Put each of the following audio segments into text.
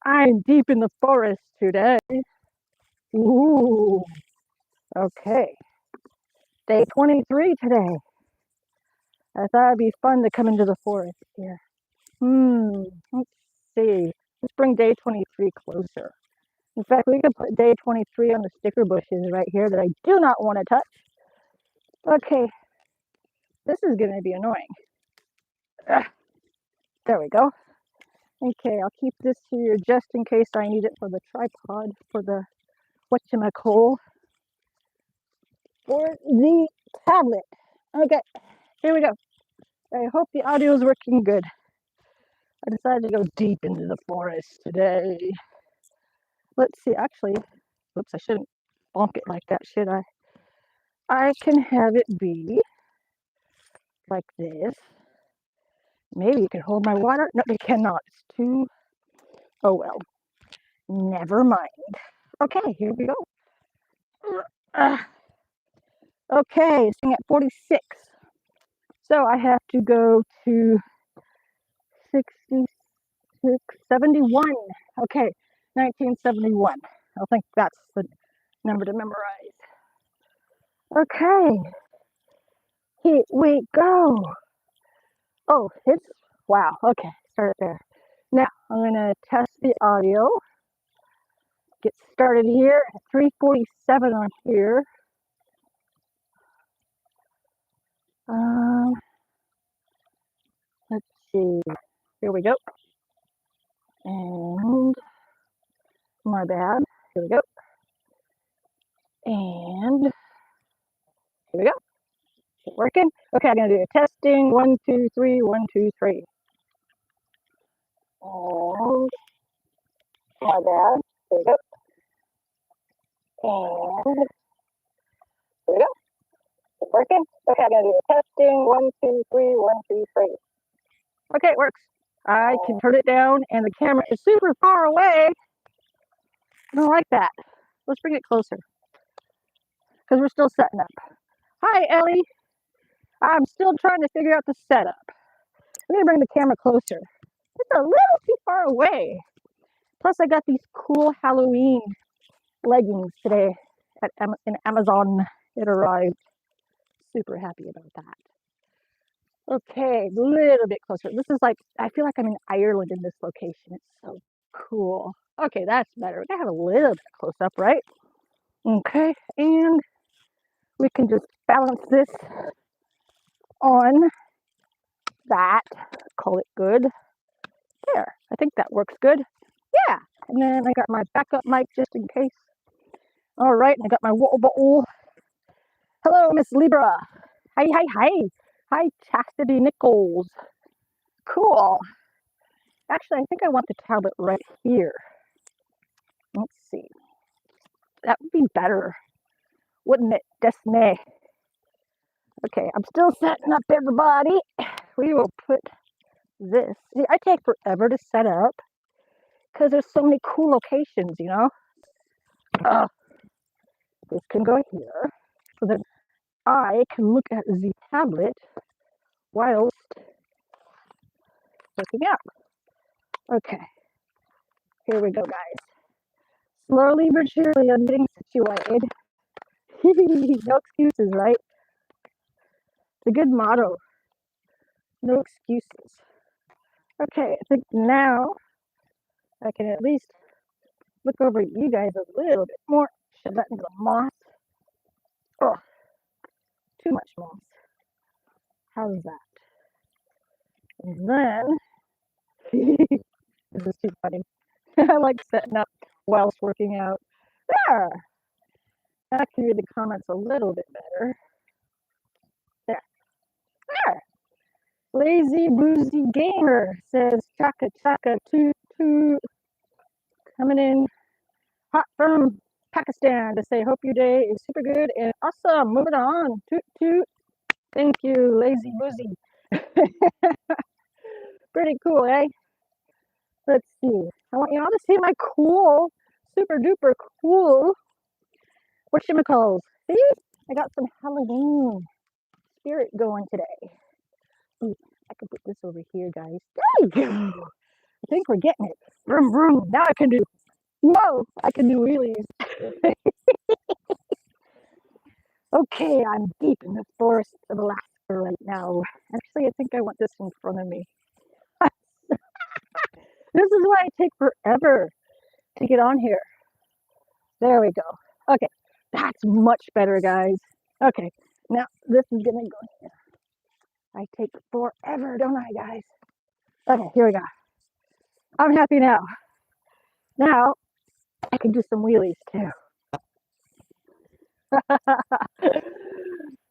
I'm deep in the forest today. Ooh, okay. Day 23 today. I thought it'd be fun to come into the forest here. Let's see. Let's bring day 23 closer. In fact, we could put day 23 on the sticker bushes right here that I do not want to touch. Okay, this is going to be annoying. Ugh, there we go. Okay, I'll keep this here just in case I need it for the tripod, for the whatchamacall, for the tablet. Okay, here we go. I hope the audio is working good. I decided to go deep into the forest today. Let's see, actually, oops, I shouldn't bonk it like that, should I? I can have it be like this. Maybe you can hold my water. No, it cannot. It's too, oh well, never mind. Okay, here we go. Okay, sitting at 46. So I have to go to 66, 71. Okay, 1971. I think that's the number to memorize. Okay, here we go. Oh, it's, wow, okay, start it there. Now, I'm gonna test the audio. Get started here at 347 on here. Let's see, here we go. And, my bad, here we go. And, here we go. Is it working? Okay, I'm gonna do a testing. 1, 2, 3, 1, 2, 3. And, my bad, here we go. And, here we go. Is it working? Okay, I'm gonna do a testing. 1, 2, 3, 1, 2, 3. Okay, it works. I can turn it down and the camera is super far away. I don't like that. Let's bring it closer because we're still setting up. Hi, Ellie. I'm still trying to figure out the setup. I'm going to bring the camera closer. It's a little too far away. Plus, I got these cool Halloween leggings today in Amazon. It arrived. Super happy about that. Okay, a little bit closer. This is like, I feel like I'm in Ireland in this location. It's so cool. Okay, that's better. We gotta have a little bit close up, right? Okay, and we can just balance this on that. Call it good. There, I think that works good. Yeah, and then I got my backup mic just in case. All right, and I got my water bottle. Hello, Miss Libra. Hi, hi, hi. Hi, Chastity Nichols. Cool. Actually, I think I want the tablet right here. Let's see. That would be better, wouldn't it? Destiny. Okay, I'm still setting up, everybody. We will put this. See, I take forever to set up because there's so many cool locations, you know? This can go here so that I can look at the tablet whilst looking out. Okay, here we go, guys. Slowly but surely, I'm getting situated. No excuses, right? It's a good motto. No excuses. Okay, I think now I can at least look over at you guys a little bit more. Shove that into the moss. Oh, too much moss. How's that? And then, this is too funny. I like setting up whilst working out. There! I can read the comments a little bit better. There. There! Lazy Boozy Gamer says, chaka chaka toot toot. Coming in hot from Pakistan to say, hope your day is super good and awesome. Moving on. Toot toot. Thank you, Lazy Boozy. Pretty cool, eh? Let's see. I want you all to see my cool, super duper cool, whatchamacalls. See? I got some Halloween spirit going today. Ooh, I can put this over here, guys. There you go. I think we're getting it. Vroom, vroom. Now I can do, whoa, I can do wheelies. Okay, I'm deep in the forest of Alaska right now. Actually, I think I want this in front of me. This is why I take forever to get on here. There we go. Okay, that's much better, guys. Okay, now this is gonna go here. I take forever, don't I, guys? Okay, here we go. I'm happy now. Now I can do some wheelies too.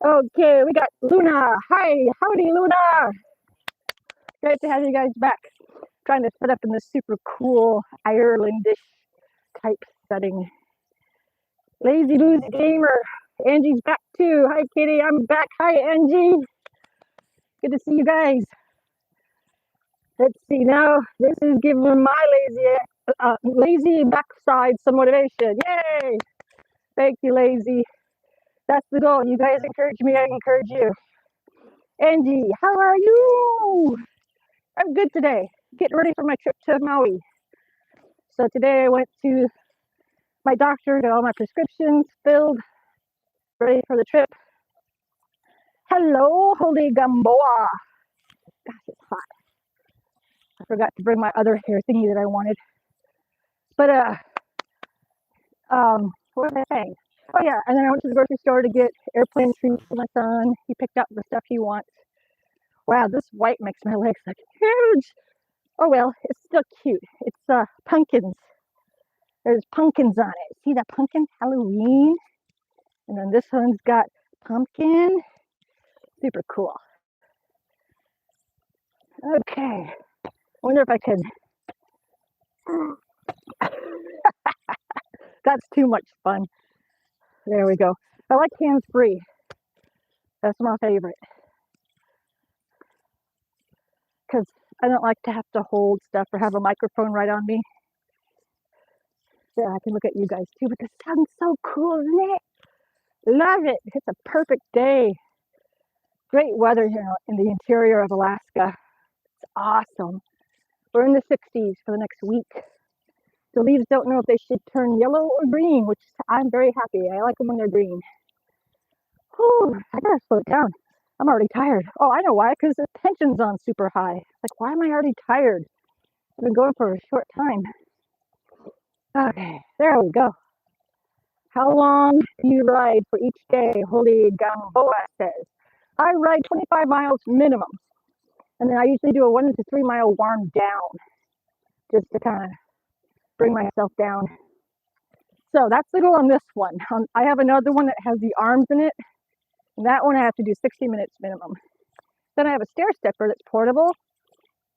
Okay, we got Luna. Hi, howdy, Luna. Great to have you guys back. Trying to set up in this super cool Irelandish type setting. Lazy Boozy Gamer. Angie's back too. Hi, Kitty. I'm back. Hi, Angie. Good to see you guys. Let's see now. This is giving my lazy backside some motivation. Yay! Thank you, Lazy. That's the goal. You guys encourage me. I encourage you. Angie, how are you? I'm good today. Getting ready for my trip to Maui. So today I went to my doctor, got all my prescriptions filled, ready for the trip. Hello, Holy Gamboa. Gosh, it's hot. I forgot to bring my other hair thingy that I wanted. But what was I saying? Oh yeah, and then I went to the grocery store to get airplane treats for my son. He picked out the stuff he wants. Wow, this white makes my legs look huge. Oh well, it's still cute. It's pumpkins. There's pumpkins on it. See that pumpkin? Halloween. And then this one's got pumpkin. Super cool. Okay. I wonder if I can. That's too much fun. There we go. I like hands free. That's my favorite. Because I don't like to have to hold stuff or have a microphone right on me. Yeah, I can look at you guys too, but the sun's so cool, isn't it? Love it. It's a perfect day. Great weather here in the interior of Alaska. It's awesome. We're in the 60s for the next week. The leaves don't know if they should turn yellow or green, which I'm very happy. I like them when they're green. Whew, I gotta slow it down. I'm already tired. Oh, I know why, because the tension's on super high. Like, why am I already tired? I've been going for a short time. Okay, there we go. How long do you ride for each day? Holy Gamboa says. I ride 25 miles minimum. And then I usually do a 1 to 3 mile warm down just to kind of bring myself down. So that's the goal on this one. I have another one that has the arms in it. And that one I have to do 60 minutes minimum. Then I have a stair stepper that's portable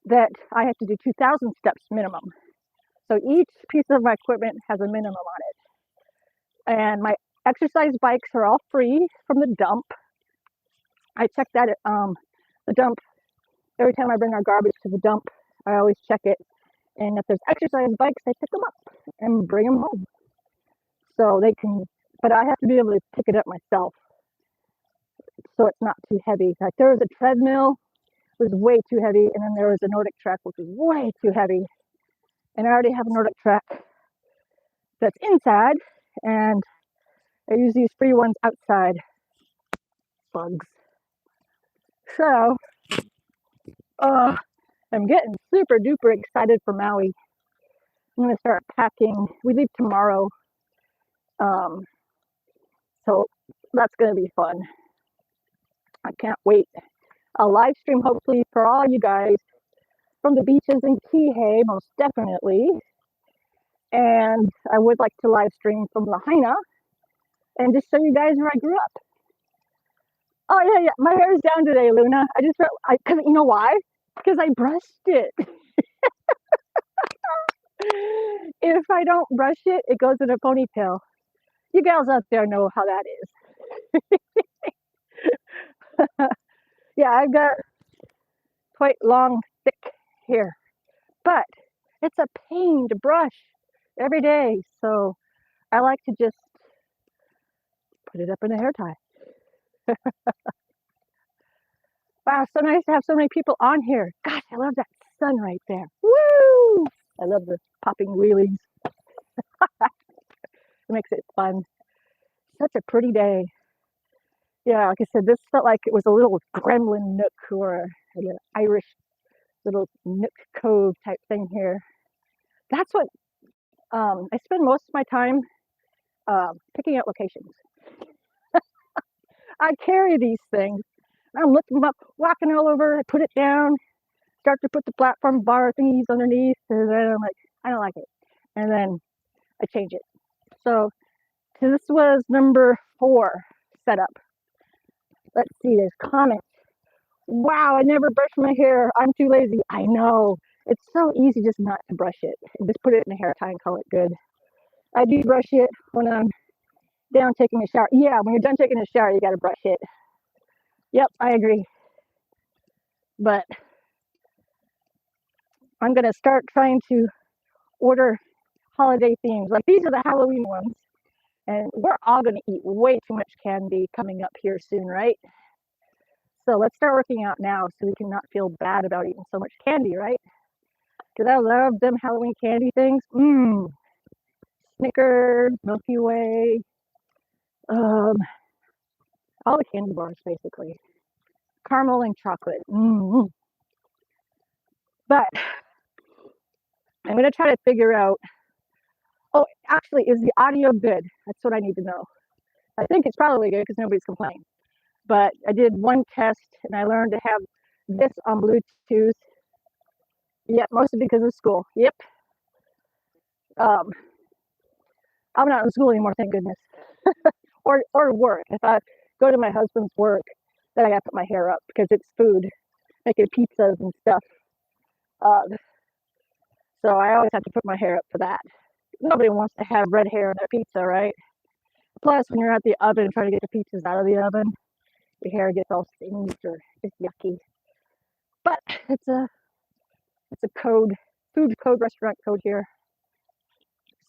that I have to do 2,000 steps minimum. So each piece of my equipment has a minimum on it. And my exercise bikes are all free from the dump. I check that at the dump every time I bring our garbage to the dump. I always check it. And if there's exercise bikes, I pick them up and bring them home. So they can, but I have to be able to pick it up myself so it's not too heavy. Like there was a treadmill, it was way too heavy, and then there was a Nordic track, which was way too heavy. And I already have a Nordic track that's inside, and I use these free ones outside. Bugs. So, I'm getting super duper excited for Maui. I'm going to start packing. We leave tomorrow. So that's going to be fun. I can't wait. I'll live stream hopefully for all you guys from the beaches in Kihei, most definitely. And I would like to live stream from Lahaina and just show you guys where I grew up. Oh yeah, my hair is down today, Luna. I just felt, cause you know why? Because I brushed it. If I don't brush it, it goes in a ponytail. You gals out there know how that is. Yeah, I've got quite long, thick hair, but it's a pain to brush every day. So I like to just put it up in a hair tie. Wow, so nice to have so many people on here. Gosh, I love that sun right there. Woo! I love the popping wheelies. It makes it fun. Such a pretty day. Yeah, like I said, this felt like it was a little gremlin nook or an Irish little nook cove type thing here. That's what I spend most of my time picking out locations. I carry these things. I'm looking them up, walking all over. I put it down, start to put the platform bar thingies underneath, and then I'm like, I don't like it. And then I change it. So this was number 4 setup. Let's see, there's comments. Wow, I never brush my hair. I'm too lazy. I know. It's so easy just not to brush it. Just put it in a hair tie and call it good. I do brush it when I'm down taking a shower. Yeah, when you're done taking a shower, you got to brush it. Yep, I agree. But I'm going to start trying to order holiday themes. Like these are the Halloween ones. And we're all going to eat way too much candy coming up here soon, right? So let's start working out now so we can not feel bad about eating so much candy, right? Because I love them Halloween candy things. Snickers, Milky Way, all the candy bars basically. Caramel and chocolate. But I'm going to try to figure out, oh, actually, is the audio good? That's what I need to know. I think it's probably good because nobody's complaining. But I did one test and I learned to have this on Bluetooth. Yep, mostly because of school. Yep. I'm not in school anymore, thank goodness. or work. If I go to my husband's work, then I got to put my hair up because it's food, making pizzas and stuff. So I always have to put my hair up for that. Nobody wants to have red hair in their pizza, right? Plus, when you're at the oven trying to get the pizzas out of the oven, your hair gets all singed or just yucky. But it's a code, food code, restaurant code here.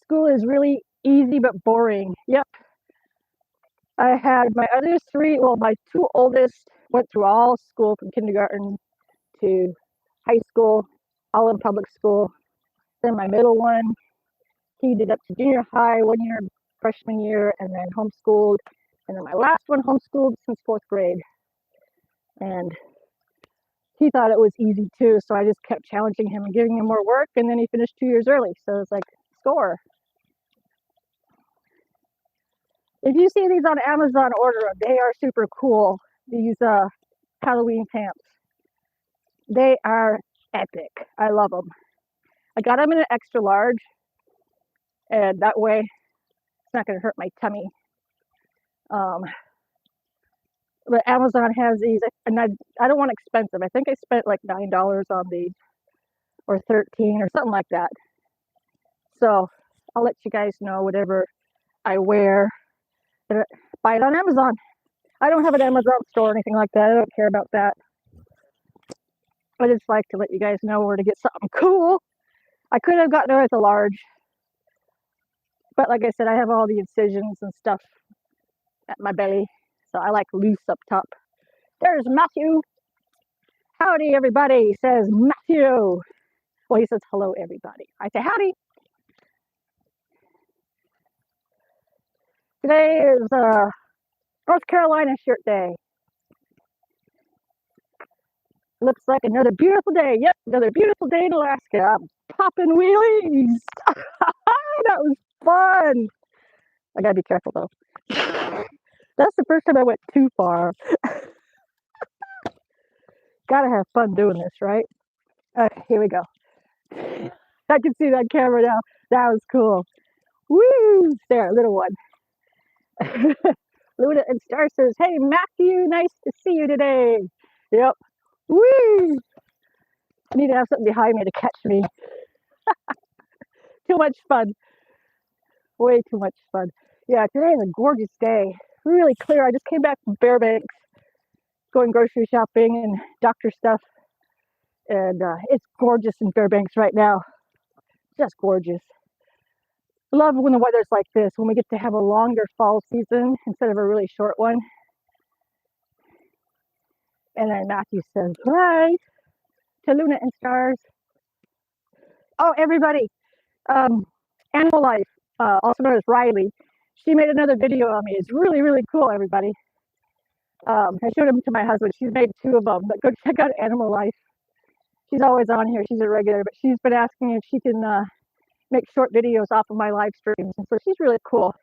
School is really easy but boring. Yep. I had my other 3, well, my 2 oldest went through all school from kindergarten to high school, all in public school. Then my middle one, he did up to junior high, 1 year, freshman year, and then homeschooled. And then my last one homeschooled since 4th grade. And he thought it was easy too, so I just kept challenging him and giving him more work, and then he finished 2 years early. So it's like, score. If you see these on Amazon, order them. They are super cool. These Halloween pants. They are epic. I love them. I got them in an extra large, and that way it's not going to hurt my tummy. But Amazon has these, and I don't want expensive. I think I spent like $9 on these, or 13 or something like that. So I'll let you guys know whatever I wear. Buy it on Amazon. I don't have an Amazon store or anything like that. I don't care about that. I just like to let you guys know where to get something cool. I could have gotten it as a large, but like I said, I have all the incisions and stuff at my belly, so I like loose up top. There's Matthew. Howdy, everybody, says Matthew. Well, he says hello, everybody. I say howdy. Today is North Carolina shirt day. Looks like another beautiful day. Yep, another beautiful day in Alaska. I'm popping wheelies. That was fun. I gotta be careful though. That's the first time I went too far. Gotta have fun doing this, right? Okay, here we go. I can see that camera now. That was cool. Woo! There, little one. Luna and Star says, hey, Matthew, nice to see you today. Yep. Woo! I need to have something behind me to catch me. Too much fun. Way too much fun. Yeah, today is a gorgeous day. Really clear. I just came back from Fairbanks, going grocery shopping and doctor stuff. And it's gorgeous in Fairbanks right now. Just gorgeous. I love when the weather's like this, when we get to have a longer fall season instead of a really short one. And then Matthew says, hi to Luna and Stars. Oh, everybody, Animal Life, also known as Riley, she made another video on me. It's really, really cool, everybody. I showed them to my husband. She's made 2 of them, but go check out Animal Life. She's always on here. She's a regular, but she's been asking if she can make short videos off of my live streams. And so she's really cool.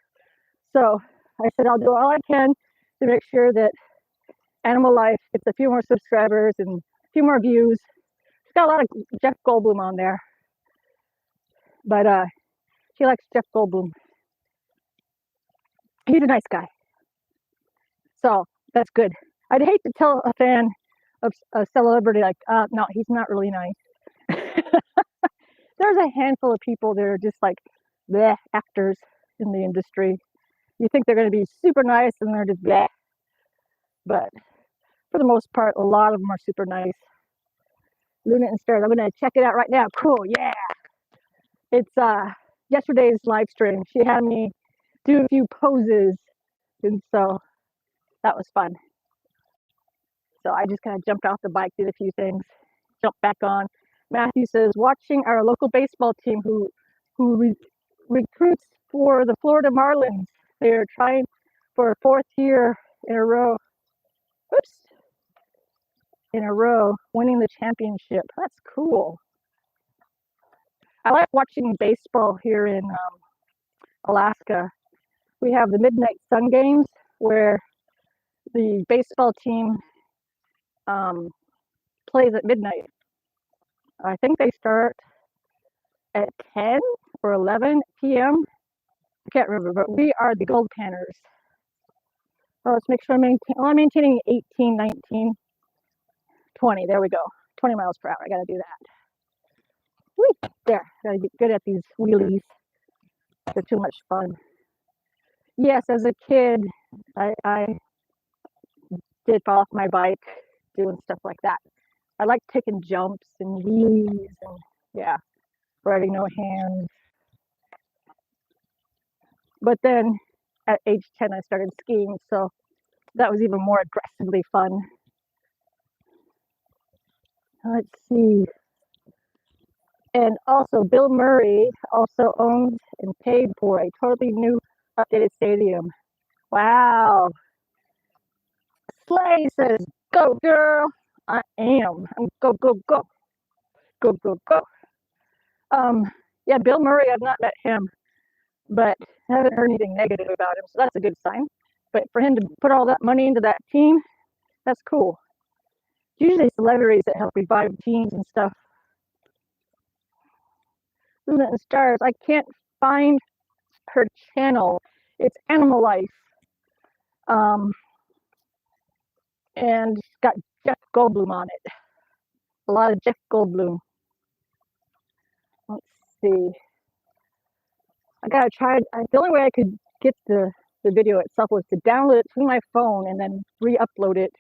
So I said, I'll do all I can to make sure that Animal Life gets a few more subscribers and a few more views. She's got a lot of Jeff Goldblum on there, but she likes Jeff Goldblum. He's a nice guy. So that's good. I'd hate to tell a fan of a celebrity like, no, he's not really nice. There's a handful of people that are just like bleh actors in the industry. You think they're going to be super nice and they're just bleh. But for the most part, a lot of them are super nice. Luna and Stars, I'm going to check it out right now. Cool, yeah. It's yesterday's live stream. She had me do a few poses, and so that was fun. So I just kind of jumped off the bike, did a few things, jumped back on. Matthew says, watching our local baseball team who recruits for the Florida Marlins. They're trying for a 4th year in a row. Oops. In a row, winning the championship. That's cool. I like watching baseball here in Alaska. We have the Midnight Sun Games where the baseball team plays at midnight. I think they start at 10 or 11 p.m. I can't remember, but we are the Gold Panners. Oh, let's make sure I'm maintaining 18, 19, 20. There we go. 20 miles per hour. I got to do that. Whee! There. Got to get good at these wheelies. They're too much fun. Yes, as a kid, I did fall off my bike doing stuff like that. I like taking jumps and wheelies and yeah, riding no hands. But then at age 10, I started skiing, so that was even more aggressively fun. Let's see. And also, Bill Murray also owns and paid for a totally new updated stadium. Wow. Slay says, go girl. I am. Go, go, go. Go, go, go. Yeah, Bill Murray, I've not met him, but I haven't heard anything negative about him, so that's a good sign. But for him to put all that money into that team, that's cool. Usually celebrities that help revive teams and stuff. Luna and Stars, I can't find her channel. It's Animal Life. And it's got Jeff Goldblum on it. A lot of Jeff Goldblum. Let's see. I gotta try. The only way I could get the video itself was to download it to my phone and then re-upload it.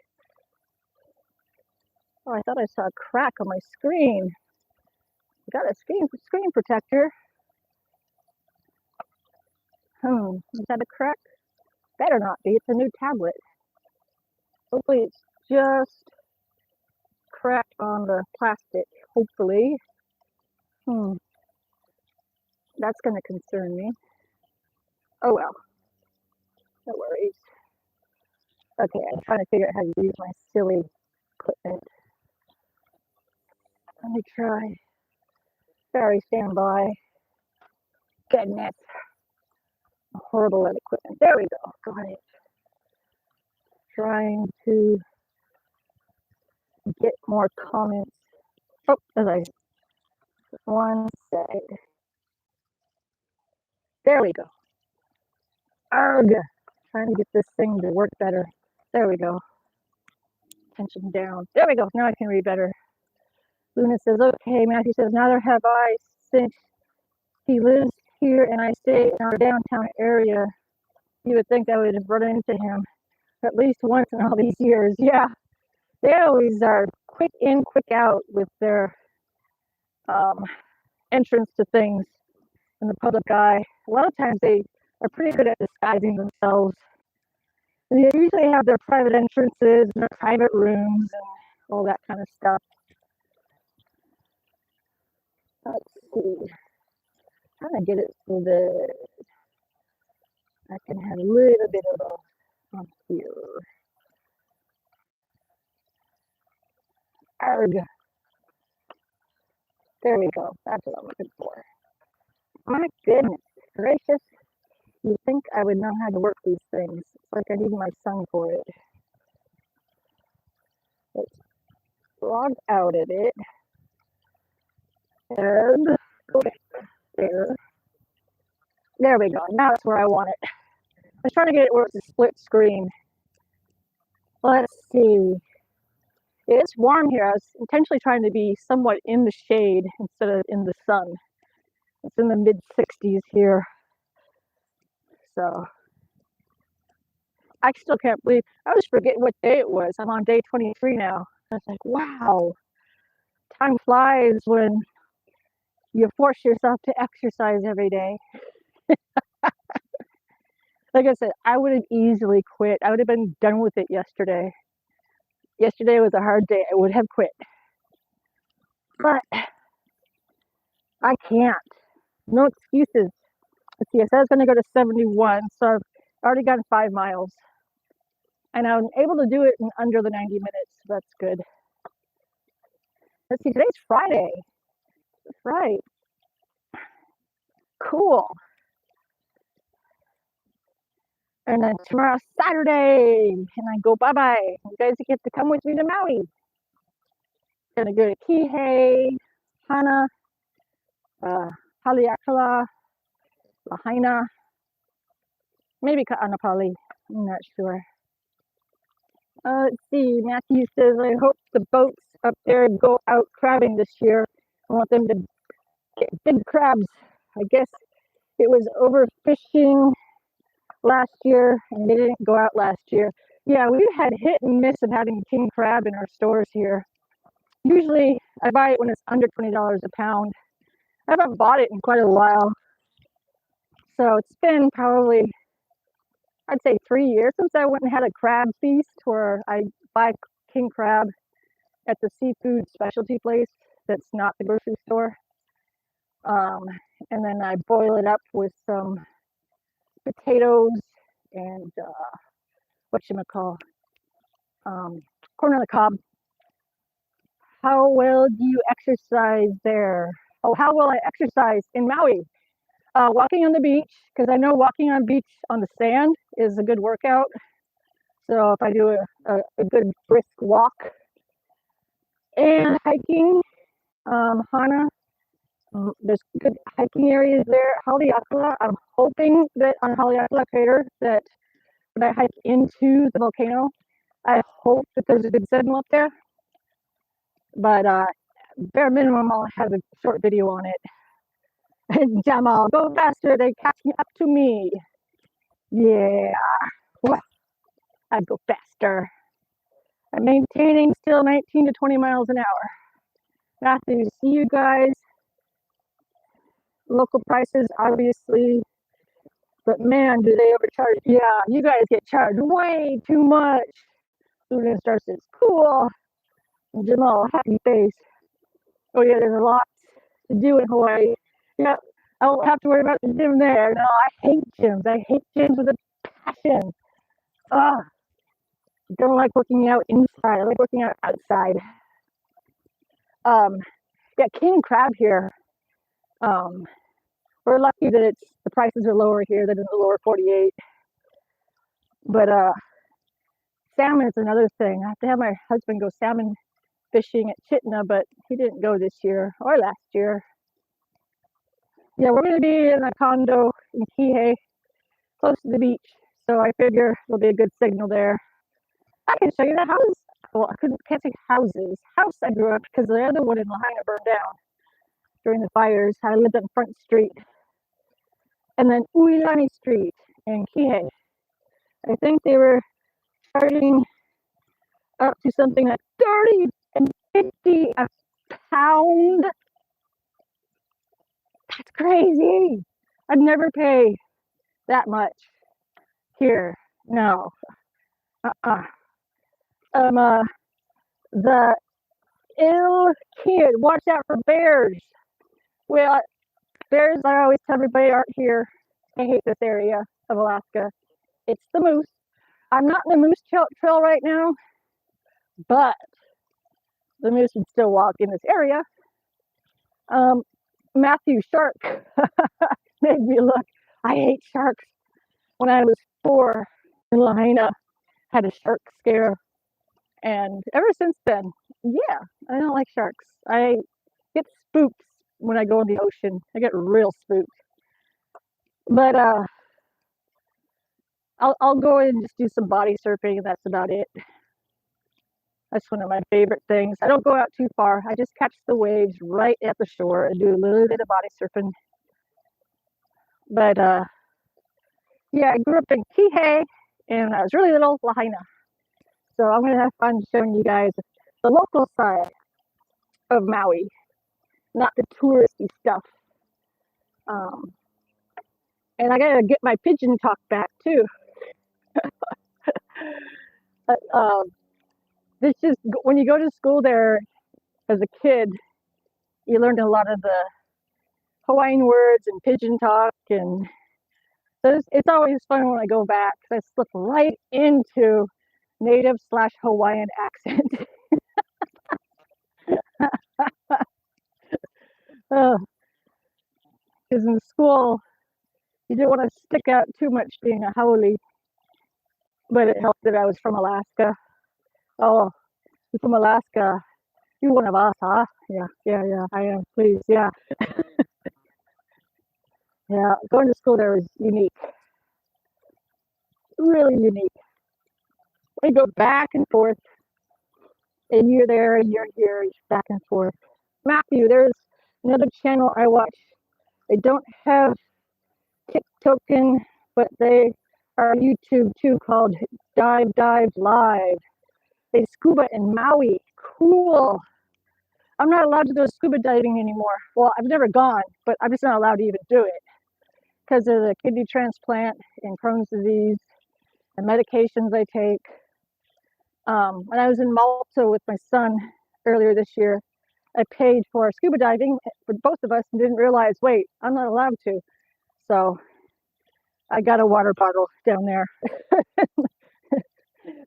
Oh, I thought I saw a crack on my screen. I got a screen protector. Is that a crack? Better not be. It's a new tablet. Hopefully it's just cracked on the plastic. Hopefully. That's going to concern me. Oh well. No worries. Okay, I'm trying to figure out how to use my silly equipment. Let me try. Sorry, stand by. Goodness. I'm horrible at equipment. There we go. Got it. Trying to get more comments. Oh, as I one sec. There we go. Arg. Trying to get this thing to work better. There we go. Tension down. There we go. Now I can read better. Luna says, okay. Matthew says, neither have I, since he lives here and I stay in our downtown area. You would think I would have run into him at least once in all these years. Yeah. They always are quick in, quick out with their entrance to things in the public eye. A lot of times they are pretty good at disguising themselves. And they usually have their private entrances and their private rooms and all that kind of stuff. Let's see. I'm gonna get it so that I can have a little bit of a on here. Arg. There we go. That's what I'm looking for. My goodness gracious. You think I would know how to work these things. It's like I need my son for it. Let's log out of it. And go back there. There we go. Now it's where I want it. I was trying to get it where it's a split screen. Let's see. It's warm here. I was intentionally trying to be somewhat in the shade instead of in the sun. It's in the mid 60s here. So I still can't believe, I was forgetting what day it was. I'm on day 23 now. I was like, wow, time flies when you force yourself to exercise every day. Like I said, I would have easily quit. I would have been done with it yesterday. Yesterday was a hard day. I would have quit. But I can't. No excuses. Let's see, I said I was going to go to 71, so I've already gone 5 miles. And I'm able to do it in under the 90 minutes. So that's good. Let's see, today's Friday. That's right. Cool. And then tomorrow's Saturday, and I go bye-bye. You guys get to come with me to Maui. Gonna go to Kihei, Hana, Haleakala, Lahaina, maybe Ka'anapali. I'm not sure. Let's see, Matthew says, I hope the boats up there go out crabbing this year. I want them to get big crabs. I guess it was overfishing last year and they didn't go out last year. Yeah, we've had hit and miss of having king crab in our stores here. Usually I buy it when it's under $20 a pound. I haven't bought it in quite a while. So it's been probably, I'd say 3 years since I went and had a crab feast where I buy king crab at the seafood specialty place that's not the grocery store. And then I boil it up with some potatoes and whatchamacall, corn on the cob. How well do you exercise there? Oh, how will I exercise in Maui? Walking on the beach, because I know walking on beach on the sand is a good workout. So if I do a good brisk walk and hiking, Hana, there's good hiking areas there. Haleakala, I'm hoping that on Haleakala Crater that when I hike into the volcano, I hope that there's a good signal up there. But bare minimum, I'll have a short video on it. Jamal, go faster, they're catching up to me. Yeah, well, I'd go faster. I'm maintaining still 19 to 20 miles an hour. Matthew, see you guys. Local prices, obviously. But man, do they overcharge. Yeah, you guys get charged way too much. Student starts says, cool. And Jamal, happy face. Oh yeah, there's a lot to do in Hawaii. Yeah, I won't have to worry about the gym there. No, I hate gyms. I hate gyms with a passion. Ugh. I don't like working out inside. I like working out outside. Yeah, king crab here. We're lucky that the prices are lower here than in the lower 48. But salmon is another thing. I have to have my husband go salmon fishing at Chitna, but he didn't go this year or last year. Yeah, we're going to be in a condo in Kihei, close to the beach. So I figure there'll be a good signal there. I can show you the house. Well, can't say houses. House I grew up because the other one in Lahaina burned down during the fires. I lived on Front Street. And then Uilani Street in Kihei. I think they were charging up to something like 30 and 50 a pound. That's crazy. I'd never pay that much here. No. The ill kid, watch out for bears. Well, bears, I always tell everybody, aren't here. I hate this area of Alaska. It's the moose. I'm not in the moose trail right now, but the moose would still walk in this area. Matthew Shark made me look. I hate sharks. When I was 4 in Lahaina, had a shark scare, and ever since then, yeah, I don't like sharks. I get spooked when I go in the ocean. I get real spooked. But I'll go and just do some body surfing, and that's about it. That's one of my favorite things. I don't go out too far. I just catch the waves right at the shore and do a little bit of body surfing. But yeah, I grew up in Kihei, and I was really little Lahaina. So I'm gonna have fun showing you guys the local side of Maui, not the touristy stuff. And I gotta get my pigeon talk back too. But, this just when you go to school there as a kid, you learned a lot of the Hawaiian words and pigeon talk, and so it's always fun when I go back. I slip right into native/Hawaiian accent. Because in school, you didn't want to stick out too much being a haole, but it helped that I was from Alaska. Oh, you're from Alaska. You're one of us, huh? Yeah, I am. Please, yeah. Yeah, going to school there was unique. Really unique. We go back and forth, and you're there, and you're here, back and forth. Matthew, there's another channel I watch. They don't have TikToking, but they are on YouTube too, called Dive Live. They scuba in Maui. Cool. I'm not allowed to go scuba diving anymore. Well, I've never gone, but I'm just not allowed to even do it because of the kidney transplant and Crohn's disease and medications I take. When I was in Malta with my son earlier this year, I paid for scuba diving for both of us and didn't realize, wait, I'm not allowed to. So I got a water bottle down there.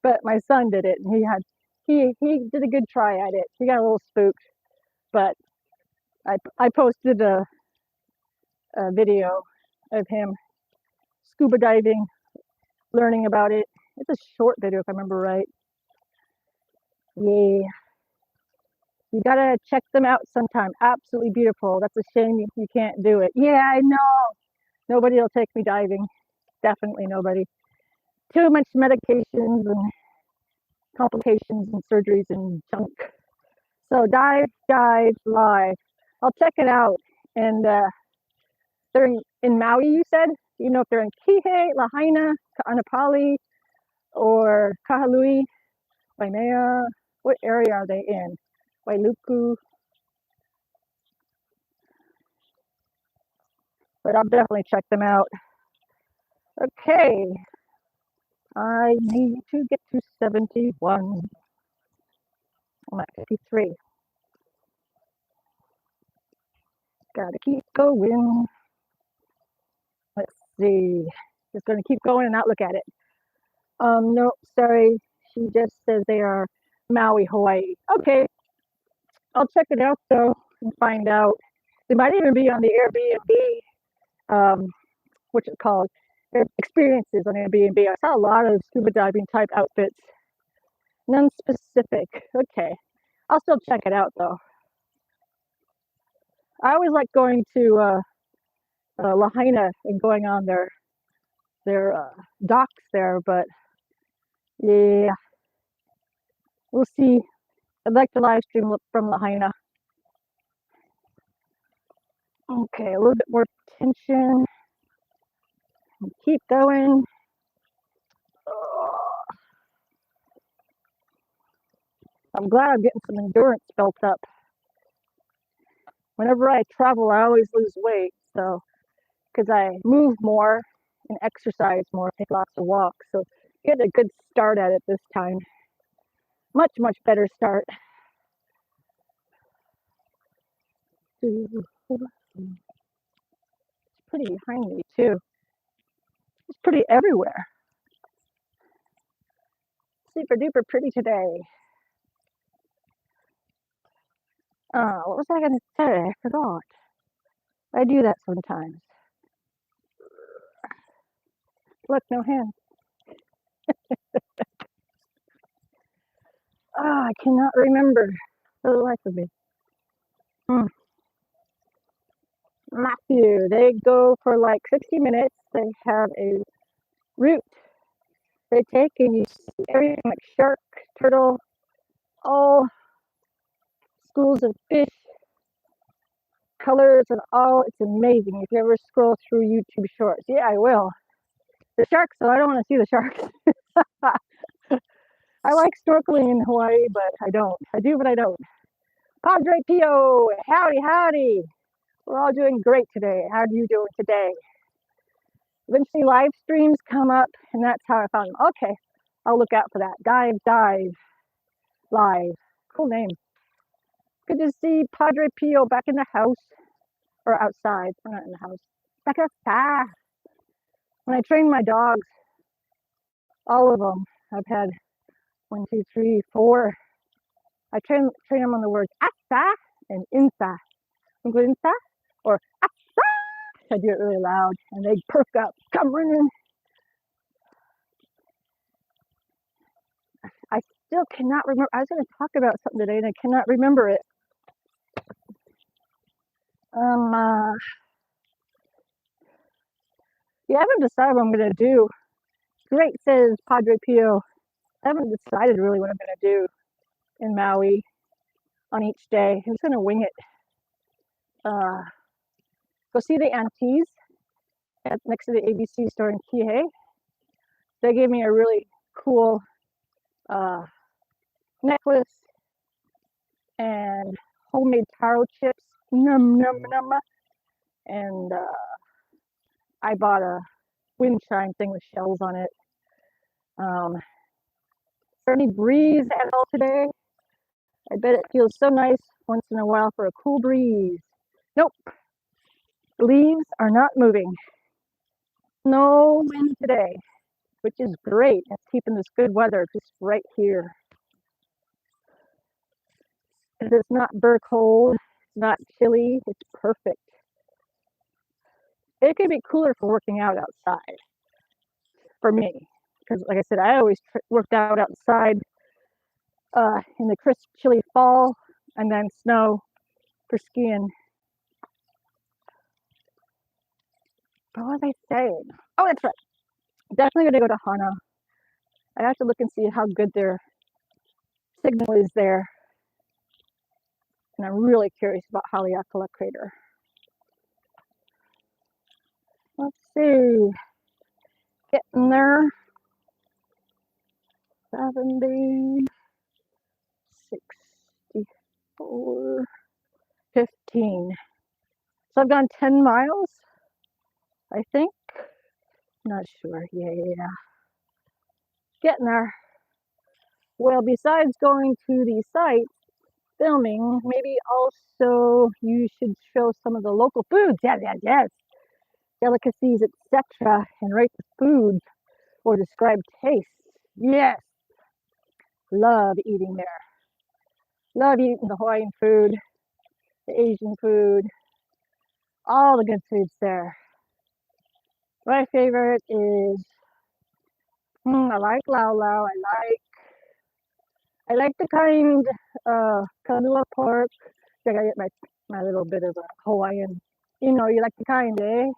But my son did it, and he did a good try at it. He got a little spooked, but I posted a video of him scuba diving, learning about it. It's a short video if I remember right. Yeah, you gotta check them out sometime. Absolutely beautiful. That's a shame you can't do it. Yeah, I know. Nobody will take me diving. Definitely nobody. Too much medications and complications and surgeries and junk. So Dive Live. I'll check it out. And they're in Maui, you said? You know if they're in Kihei, Lahaina, Ka'anapali, or Kahului, Waimea? What area are they in? Wailuku? But I'll definitely check them out. Okay. I need to get to 71. I'm at 53. Gotta keep going. Let's see. Just gonna keep going and not look at it. No, sorry. She just says they are Maui, Hawaii. Okay. I'll check it out though and find out. They might even be on the Airbnb, what's it called? Experiences on Airbnb. I saw a lot of scuba diving type outfits. None specific. Okay. I'll still check it out though. I always like going to Lahaina and going on their docks there, but yeah, we'll see. I'd like to live stream from Lahaina. Okay, a little bit more tension. Keep going. I'm glad I'm getting some endurance built up. Whenever I travel, I always lose weight, so because I move more and exercise more, take lots of walks, so get a good start at it this time. Much better start. It's pretty behind me too. It's pretty everywhere. Super duper pretty today. What was I going to say? I forgot. I do that sometimes. Look, no hand. I cannot remember for the life of me. Matthew, they go for like 60 minutes. They have a route they take, and you see everything like shark, turtle, all schools of fish, colors, and all. It's amazing. If you ever scroll through YouTube Shorts, yeah, I will. The sharks, though, I don't want to see the sharks. I like snorkeling in Hawaii, but I don't. I do, but I don't. Padre Pio, howdy, howdy. We're all doing great today. How are you doing today? Eventually, live streams come up, and that's how I found them. Okay, I'll look out for that. Dive, live. Cool name. Good to see Padre Pio back in the house, or outside. We're not in the house. Back outside. When I train my dogs, all of them, I've had 1, 2, 3, 4. I train them on the words asa and insa. Insa or asa. I do it really loud, and they perk up. Come running. I still cannot remember. I was going to talk about something today, and I cannot remember it. Yeah, I haven't decided what I'm going to do. Great, says Padre Pio. I haven't decided really what I'm going to do in Maui on each day. I'm just going to wing it. Go see the aunties next to the ABC store in Kihei. They gave me a really cool necklace and homemade taro chips. Num, num, num. And I bought a wind chime thing with shells on it. Is there any breeze at all today? I bet it feels so nice once in a while for a cool breeze. Nope. The leaves are not moving. No wind today, which is great. It's keeping this good weather just right here. It's not burr cold. It's not chilly. It's perfect. It could be cooler for working out outside for me. Because like I said, I always worked out outside in the crisp, chilly fall and then snow for skiing. What was I saying? Oh, that's right. Definitely going to go to Hana. I have to look and see how good their signal is there. And I'm really curious about Haleakala Crater. Let's see. Getting there. 70, 64, 15. So I've gone 10 miles, I think. Not sure. Yeah. Getting there. Well, besides going to the site, filming, maybe also you should show some of the local foods. Yes. Delicacies, etc. And rate the foods or describe tastes. Yes. Love eating there. Love eating the Hawaiian food, the Asian food, all the good foods there. My favorite is, I like lau lau. I like the kind kanua pork. I gotta get my little bit of a Hawaiian. You know, you like the kind, eh?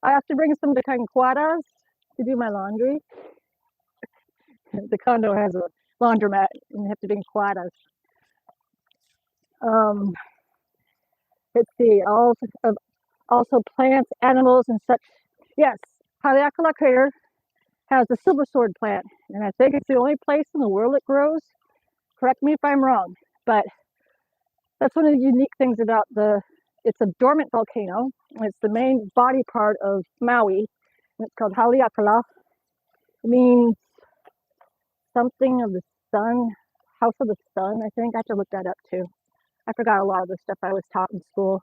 I have to bring some of the kind quadas to do my laundry. The condo has a laundromat, and you have to bring quadas. Let's see, also plants, animals, and such. Yes, Haleakala Crater has the silver sword plant, and I think it's the only place in the world it grows. Correct me if I'm wrong, but that's one of the unique things about it's a dormant volcano. It's the main body part of Maui, and it's called Haleakala. It means something of the sun, house of the sun, I think. I have to look that up too. I forgot a lot of the stuff I was taught in school.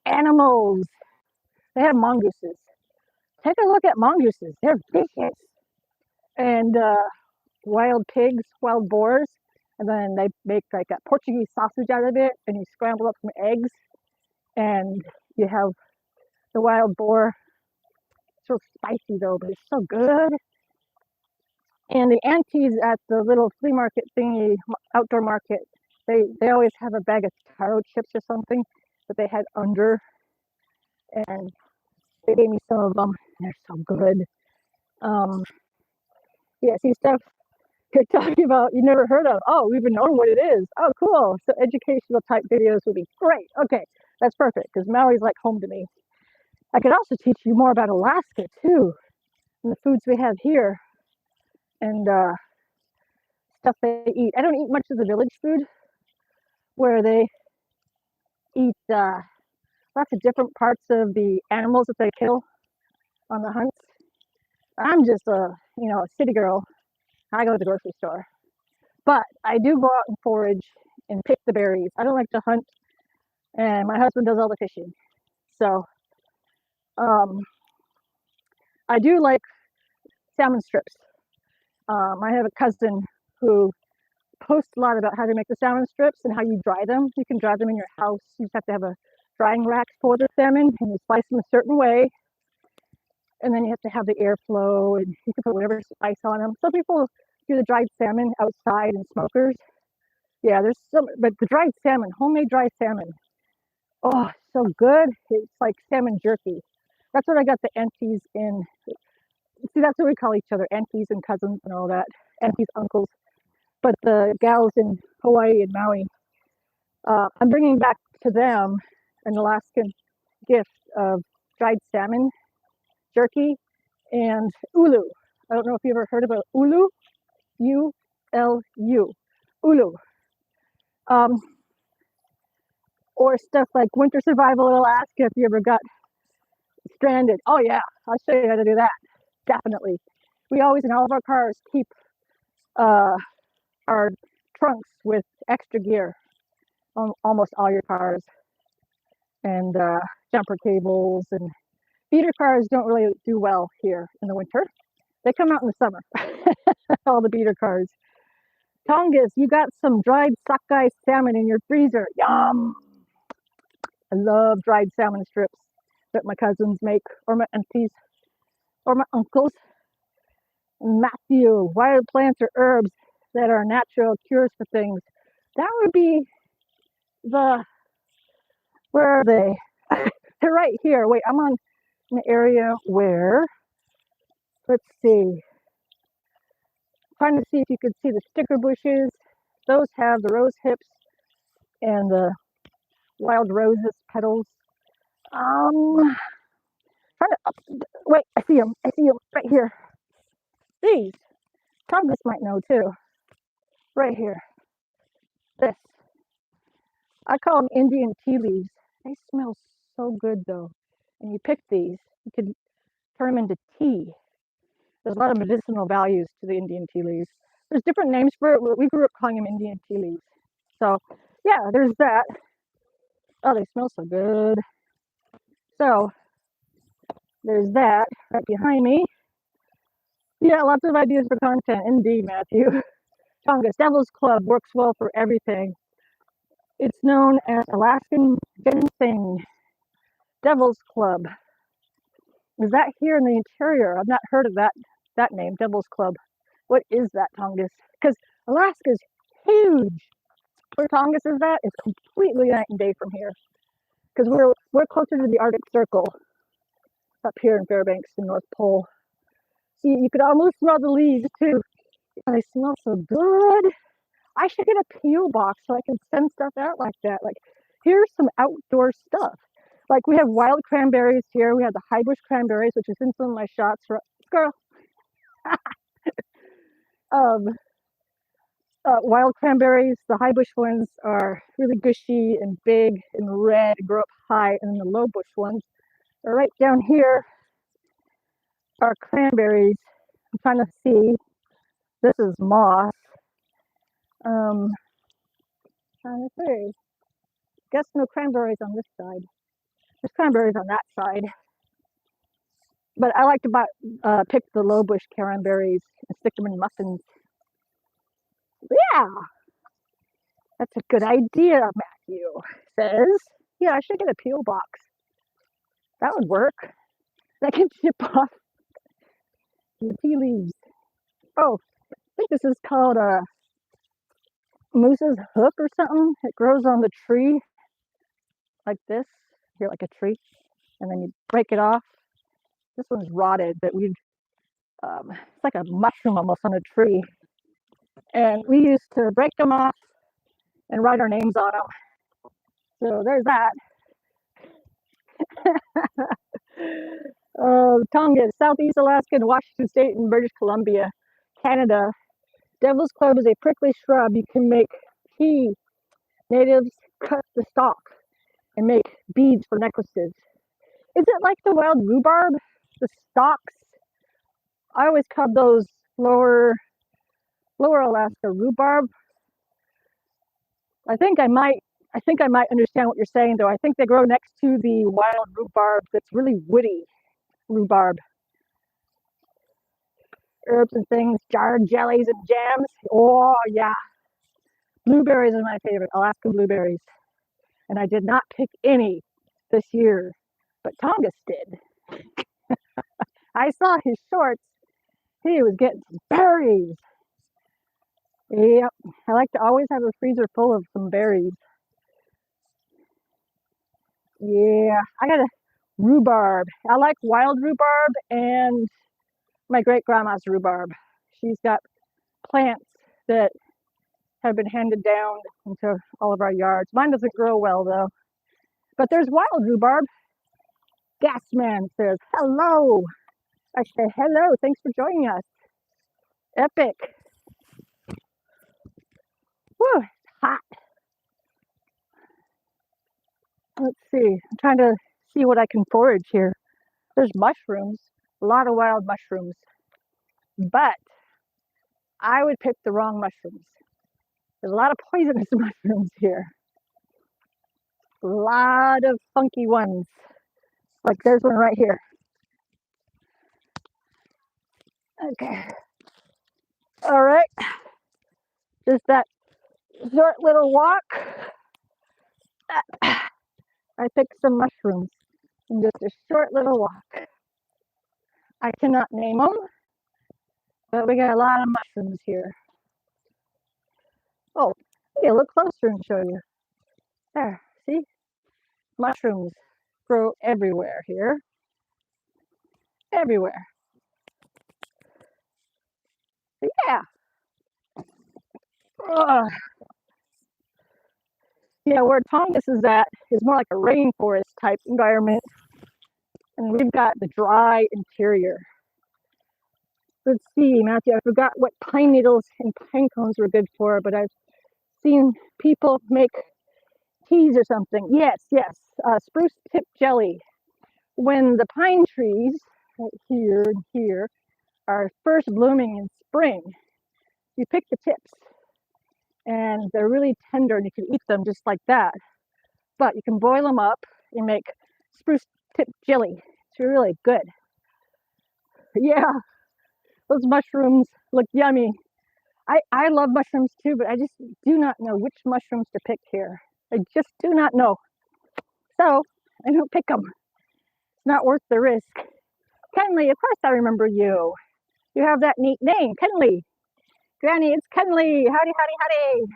Animals. They have mongooses. Take a look at mongooses. They're vicious. And wild pigs, wild boars. And then they make like a Portuguese sausage out of it, and you scramble up some eggs, and you have the wild boar. It's real spicy though, but it's so good. And the aunties at the little flea market thingy, outdoor market, they always have a bag of taro chips or something that they had under, and they gave me some of them. They're so good. Yeah, see stuff you're talking about you never heard of. Oh, we even know what it is. Oh, cool. So educational type videos would be great. Okay, that's perfect because Maui's like home to me. I could also teach you more about Alaska too, and the foods we have here, and stuff they eat. I don't eat much of the village food where they eat lots of different parts of the animals that they kill on the hunts. I'm just a city girl. I go to the grocery store, but I do go out and forage and pick the berries. I don't like to hunt, and my husband does all the fishing. So I do like salmon strips. I have a cousin who posts a lot about how to make the salmon strips and how you dry them. You can dry them in your house. You just have to have a drying rack for the salmon, and you slice them a certain way. And then you have to have the airflow, and you can put whatever spice on them. Some people do the dried salmon outside in smokers. Yeah, there's some, but the dried salmon, homemade dried salmon, oh, so good. It's like salmon jerky. That's what I got the aunties in. See, that's what we call each other, aunties and cousins and all that, aunties, uncles. But the gals in Hawaii and Maui, I'm bringing back to them an Alaskan gift of dried salmon jerky and ulu. I don't know if you ever heard about ulu, U-L-U, ulu. Or stuff like winter survival in Alaska if you ever got stranded. Oh yeah, I'll show you how to do that. Definitely. We always in all of our cars keep our trunks with extra gear on almost all your cars, and jumper cables, and feeder cars don't really do well here in the winter. They come out in the summer. All the beater cars. Tongass, you got some dried sockeye salmon in your freezer. Yum! I love dried salmon strips that my cousins make, or my aunties, or my uncles. Matthew, wild plants or herbs that are natural cures for things. That would be the, where are they? They're right here. Wait, I'm on an area where, let's see, trying to see if you could see the sticker bushes. Those have the rose hips and the wild roses petals. Trying to, wait, I see them right here. These, Tongass might know too. Right here. This. I call them Indian tea leaves. They smell so good though. And you pick these, you could turn them into tea. There's a lot of medicinal values to the Indian tea leaves. There's different names for it. We grew up calling them Indian tea leaves. So yeah, there's that. Oh, they smell so good. So there's that right behind me. Yeah, lots of ideas for content. Indeed, Matthew. Tongass Devil's Club works well for everything. It's known as Alaskan ginseng. Devil's Club. Is that here in the interior? I've not heard of that name, Devil's Club. What is that, Tongass? Because Alaska's huge. Where Tongass is at is completely night and day from here. Because we're closer to the Arctic Circle up here in Fairbanks, the North Pole. See, you could almost smell the leaves too. They smell so good. I should get a PO box so I can send stuff out like that. Like, here's some outdoor stuff. Like, we have wild cranberries here. We have the high bush cranberries, which is in some of my shots. Girl. Wild cranberries, the high bush ones are really gushy and big and red and grow up high, and then the low bush ones are right down here are cranberries. I'm trying to see. This is moss. Trying to see. Guess no cranberries on this side. There's cranberries on that side. But I like to pick the low bush cranberries and stick them in muffins. Yeah, that's a good idea, Matthew says. Yeah, I should get a peel box. That would work. That can chip off the tea leaves. Oh, I think this is called a moose's hook or something. It grows on the tree like this. Here, like a tree. And then you break it off. This one's rotted, but it's like a mushroom almost on a tree. And we used to break them off and write our names on them. So there's that. Tonga, Southeast Alaska, and Washington State, and British Columbia, Canada. Devil's Club is a prickly shrub. You can make tea. Natives cut the stalk and make beads for necklaces. Is it like the wild rhubarb? The stalks? I always called those lower Alaska rhubarb. I think I might understand what you're saying, though. I think they grow next to the wild rhubarb that's really woody rhubarb. Herbs and things, jarred jellies and jams. Oh, yeah. Blueberries are my favorite, Alaskan blueberries. And I did not pick any this year, but Tongass did. I saw his shorts. He was getting some berries. Yep, I like to always have a freezer full of some berries. Yeah, I got a rhubarb. I like wild rhubarb and my great grandma's rhubarb. She's got plants that have been handed down into all of our yards. Mine doesn't grow well though. But there's wild rhubarb. Gasman says, hello. I say, hello, thanks for joining us. Epic. Whew, it's hot. Let's see, I'm trying to see what I can forage here. There's mushrooms, a lot of wild mushrooms. But I would pick the wrong mushrooms. There's a lot of poisonous mushrooms here. A lot of funky ones. Like there's one right here. Okay. All right. Just that short little walk. I picked some mushrooms in just a short little walk. I cannot name them, but we got a lot of mushrooms here. Oh, let me look closer and show you. There, see? Mushrooms grow everywhere here. Everywhere. But yeah. Yeah, where Tongass is at is more like a rainforest type environment. And we've got the dry interior. Let's see, Matthew, I forgot what pine needles and pine cones were good for, but I've seen people make teas or something. Yes, spruce tip jelly. When the pine trees, right here and here, are first blooming in spring, you pick the tips and they're really tender and you can eat them just like that. But you can boil them up and make spruce tip jelly. It's really good. Yeah, those mushrooms look yummy. I love mushrooms too, but I just do not know which mushrooms to pick here. I just do not know. So I don't pick them. It's not worth the risk. Kenley, of course I remember you. You have that neat name, Kenley. Granny, it's Kenley. Howdy, howdy,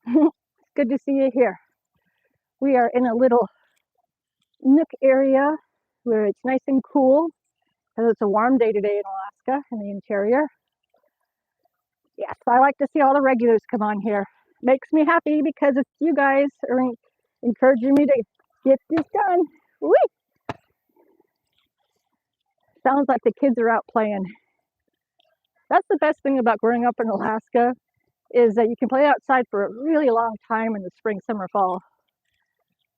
howdy. Good to see you here. We are in a little nook area where it's nice and cool because it's a warm day today in Alaska in the interior. Yes, I like to see all the regulars come on here. Makes me happy because it's you guys are encouraging me to get this done. Whee! Sounds like the kids are out playing. That's the best thing about growing up in Alaska is that you can play outside for a really long time in the spring, summer, fall.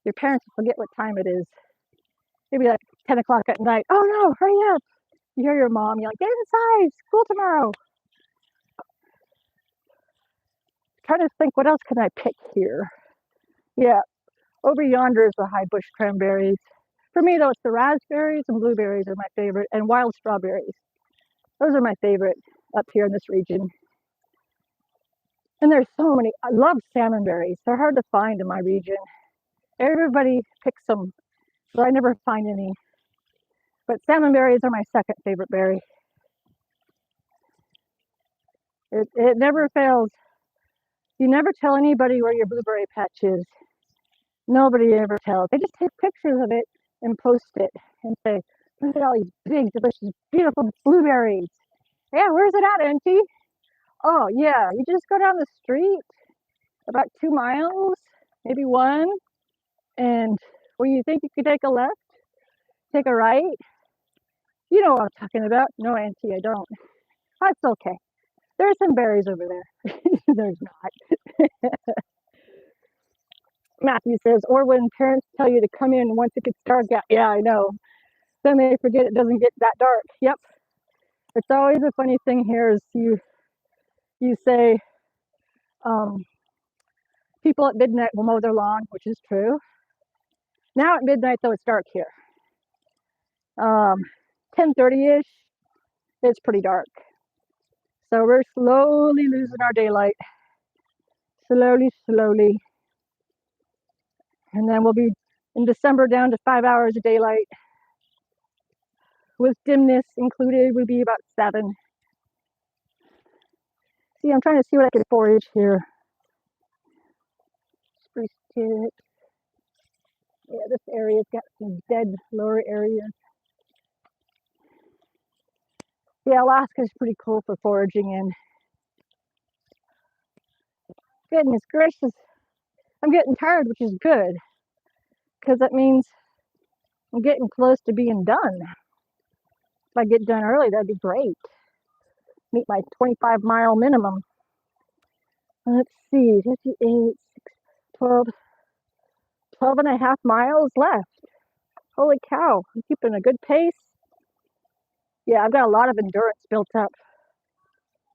Your parents forget what time it is. Maybe like 10 o'clock at night. Oh no, hurry up. You hear your mom, you're like, get inside, school tomorrow. Trying to think, what else can I pick here? Yeah, Over yonder is the high bush cranberries. For me, though, it's the raspberries and blueberries are my favorite, and wild strawberries. Those are my favorite up here in this region. And there's so many. I love salmon berries. They're hard to find in my region. Everybody picks them, so I never find any. But salmon berries are my second favorite berry. It never fails. You never tell anybody where your blueberry patch is. Nobody ever tells. They just take pictures of it and post it and say, look at all these big, delicious, beautiful blueberries. Yeah, where's it at, Auntie? Oh, yeah, you just go down the street about 2 miles, maybe one, and when you think you could take a left, take a right. You know what I'm talking about. No, Auntie, I don't. That's okay. There's some berries over there. There's not. Matthew says, or when parents tell you to come in once it gets dark out. Yeah, I know. Then they forget it doesn't get that dark. Yep. It's always a funny thing here is you say people at midnight will mow their lawn, which is true. Now at midnight though, it's dark here. 10:30ish, it's pretty dark. So we're slowly losing our daylight. Slowly. And then we'll be in December down to 5 hours of daylight. With dimness included, would be about 7. See, I'm trying to see what I can forage here. Spruce tip. Yeah, this area's got some dead lower areas. Yeah, Alaska's pretty cool for foraging in. Goodness gracious. I'm getting tired, which is good. Because that means I'm getting close to being done. If I get done early, that'd be great. Meet my 25-mile minimum. Let's see, 58, 12 and a half miles left. Holy cow, I'm keeping a good pace. Yeah, I've got a lot of endurance built up.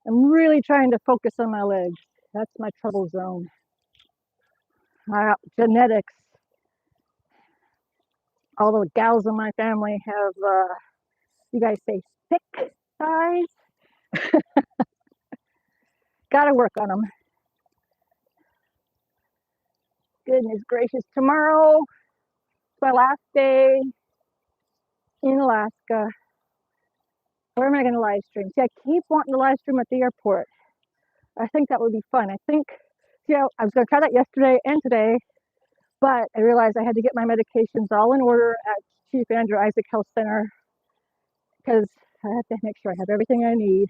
I'm really trying to focus on my legs. That's my trouble zone. Genetics. All the gals in my family have, you guys say, thick thighs. Gotta work on them. Goodness gracious, tomorrow is my last day in Alaska. Where am I going to live stream? See, I keep wanting to live stream at the airport. I think that would be fun. I think, I was going to try that yesterday and today, but I realized I had to get my medications all in order at Chief Andrew Isaac Health Center because I have to make sure I have everything I need.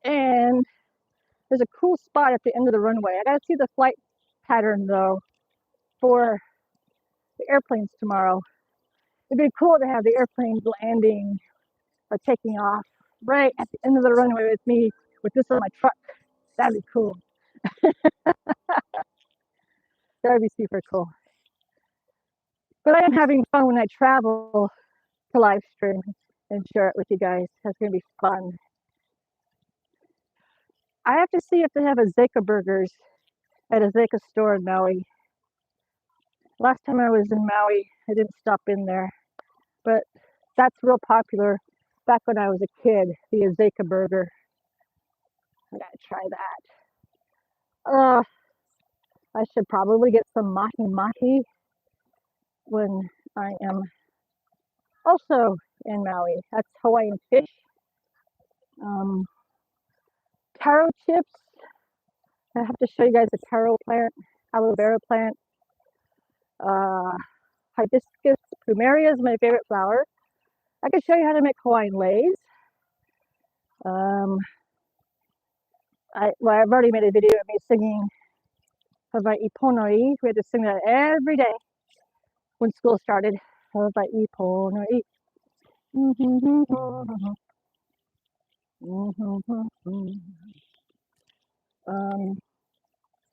And there's a cool spot at the end of the runway. I got to see the flight pattern though for the airplanes tomorrow. It'd be cool to have the airplanes landing or taking off right at the end of the runway with me with this on my truck. That'd be cool. That'd be super cool. But I am having fun when I travel to live stream and share it with you guys. That's going to be fun. I have to see if they have a Zeka burgers at a Zeka store in Maui. Last time I was in Maui, I didn't stop in there. But that's real popular back when I was a kid, the Azeka burger. I gotta try that. I should probably get some mahi mahi when I am also in Maui. That's Hawaiian fish. Taro chips. I have to show you guys the taro plant, aloe vera plant. Hibiscus plumeria is my favorite flower. I can show you how to make Hawaiian leis. I've already made a video of me singing Hawaii Ponoi. We had to sing that every day when school started. Hawaii Ponoi.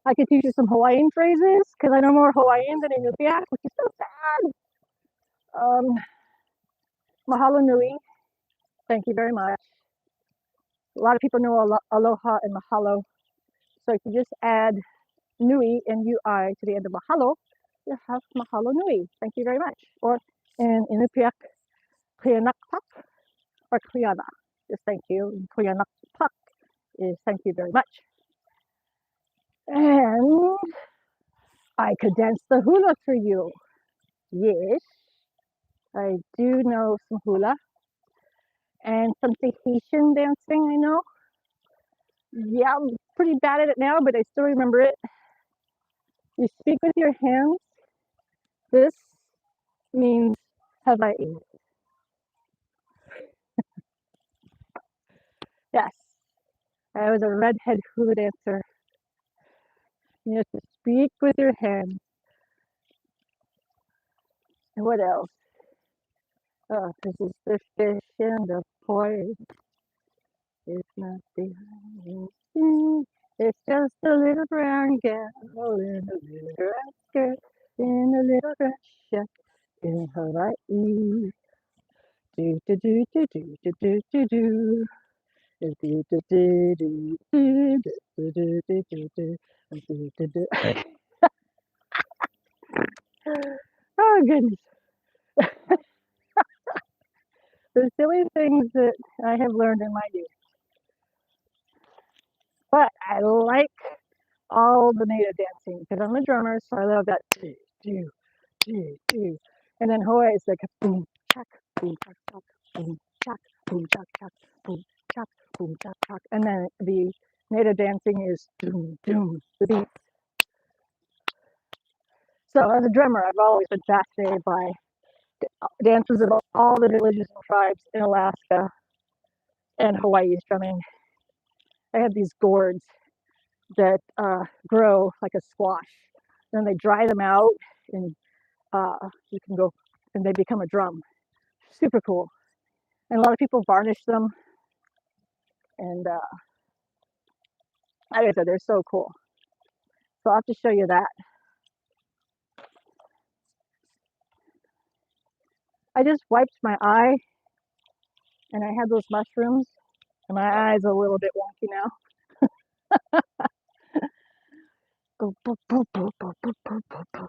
I could teach you some Hawaiian phrases because I know more Hawaiian than Inupiaq, which is so sad. Mahalo nui. Thank you very much. A lot of people know aloha and mahalo. So if you just add nui, N-U-I, to the end of mahalo, you have mahalo nui. Thank you very much. Or in Inupiaq, klianakpak or kliana is thank you. And klianakpak is thank you very much. And I could dance the hula for you. Yes, I do know some hula and some Tahitian dancing, I know. Yeah, I'm pretty bad at it now, but I still remember it. You speak with your hands. This means Hawaii. Yes, I was a redhead hula dancer. You have to speak with your hands. And what else? Oh, this is the fish in the port. It's not behind the It's just a little brown gal in a little red skirt in a little dress shirt in Hawaii. Do do do do do do do do do. Do do do do do do do do do do do do. Oh goodness, the silly things that I have learned in my youth. But I like all the native dancing because I'm a drummer, so I love that do do do. And then Hawaii is like a boom chak boom chak chak boom chak boom chak chak boom chak boom chak chak. And then the native dancing is doom doom the beat. So as a drummer, I've always been fascinated by dances of all the villages and tribes in Alaska and Hawaii's drumming. I have these gourds that grow like a squash. Then they dry them out, and you can go, and they become a drum. Super cool. And a lot of people varnish them, and like I said, they're so cool. So I'll have to show you that. I just wiped my eye, and I had those mushrooms, and my eye's a little bit wonky now. Boop, boop, boop, boop, boop, boop, boop, boop, boop.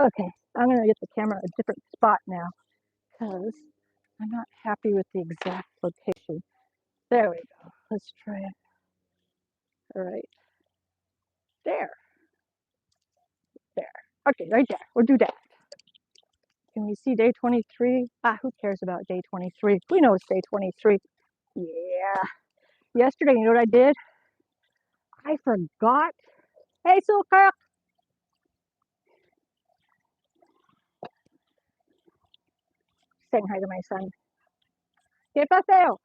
Okay, I'm gonna get the camera a different spot now because I'm not happy with the exact location. There we go. Let's try it. All right. There. There. Okay, right there. We'll do that. Can we see day 23? Who cares about day 23? We know it's day 23. Yeah. Yesterday, you know what I did? I forgot. Hey, Silka. Saying hi to my son. ¿Qué paseo?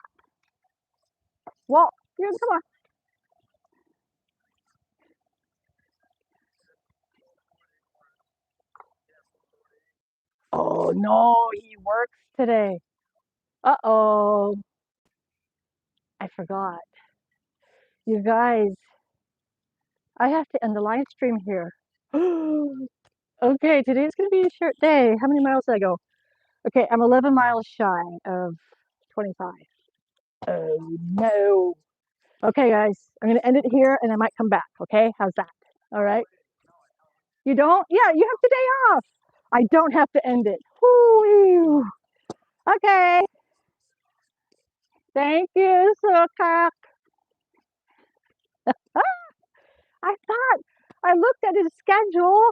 Well, come on. Oh, no, he works today. Uh-oh. I forgot. You guys, I have to end the live stream here. Okay, today's going to be a short day. How many miles did I go? Okay, I'm 11 miles shy of 25. Oh, no. Okay, guys, I'm going to end it here and I might come back. Okay, how's that? All right. You don't? Yeah, you have today off. I don't have to end it. Woo. Okay. Thank you, Sukak. I thought I looked at his schedule.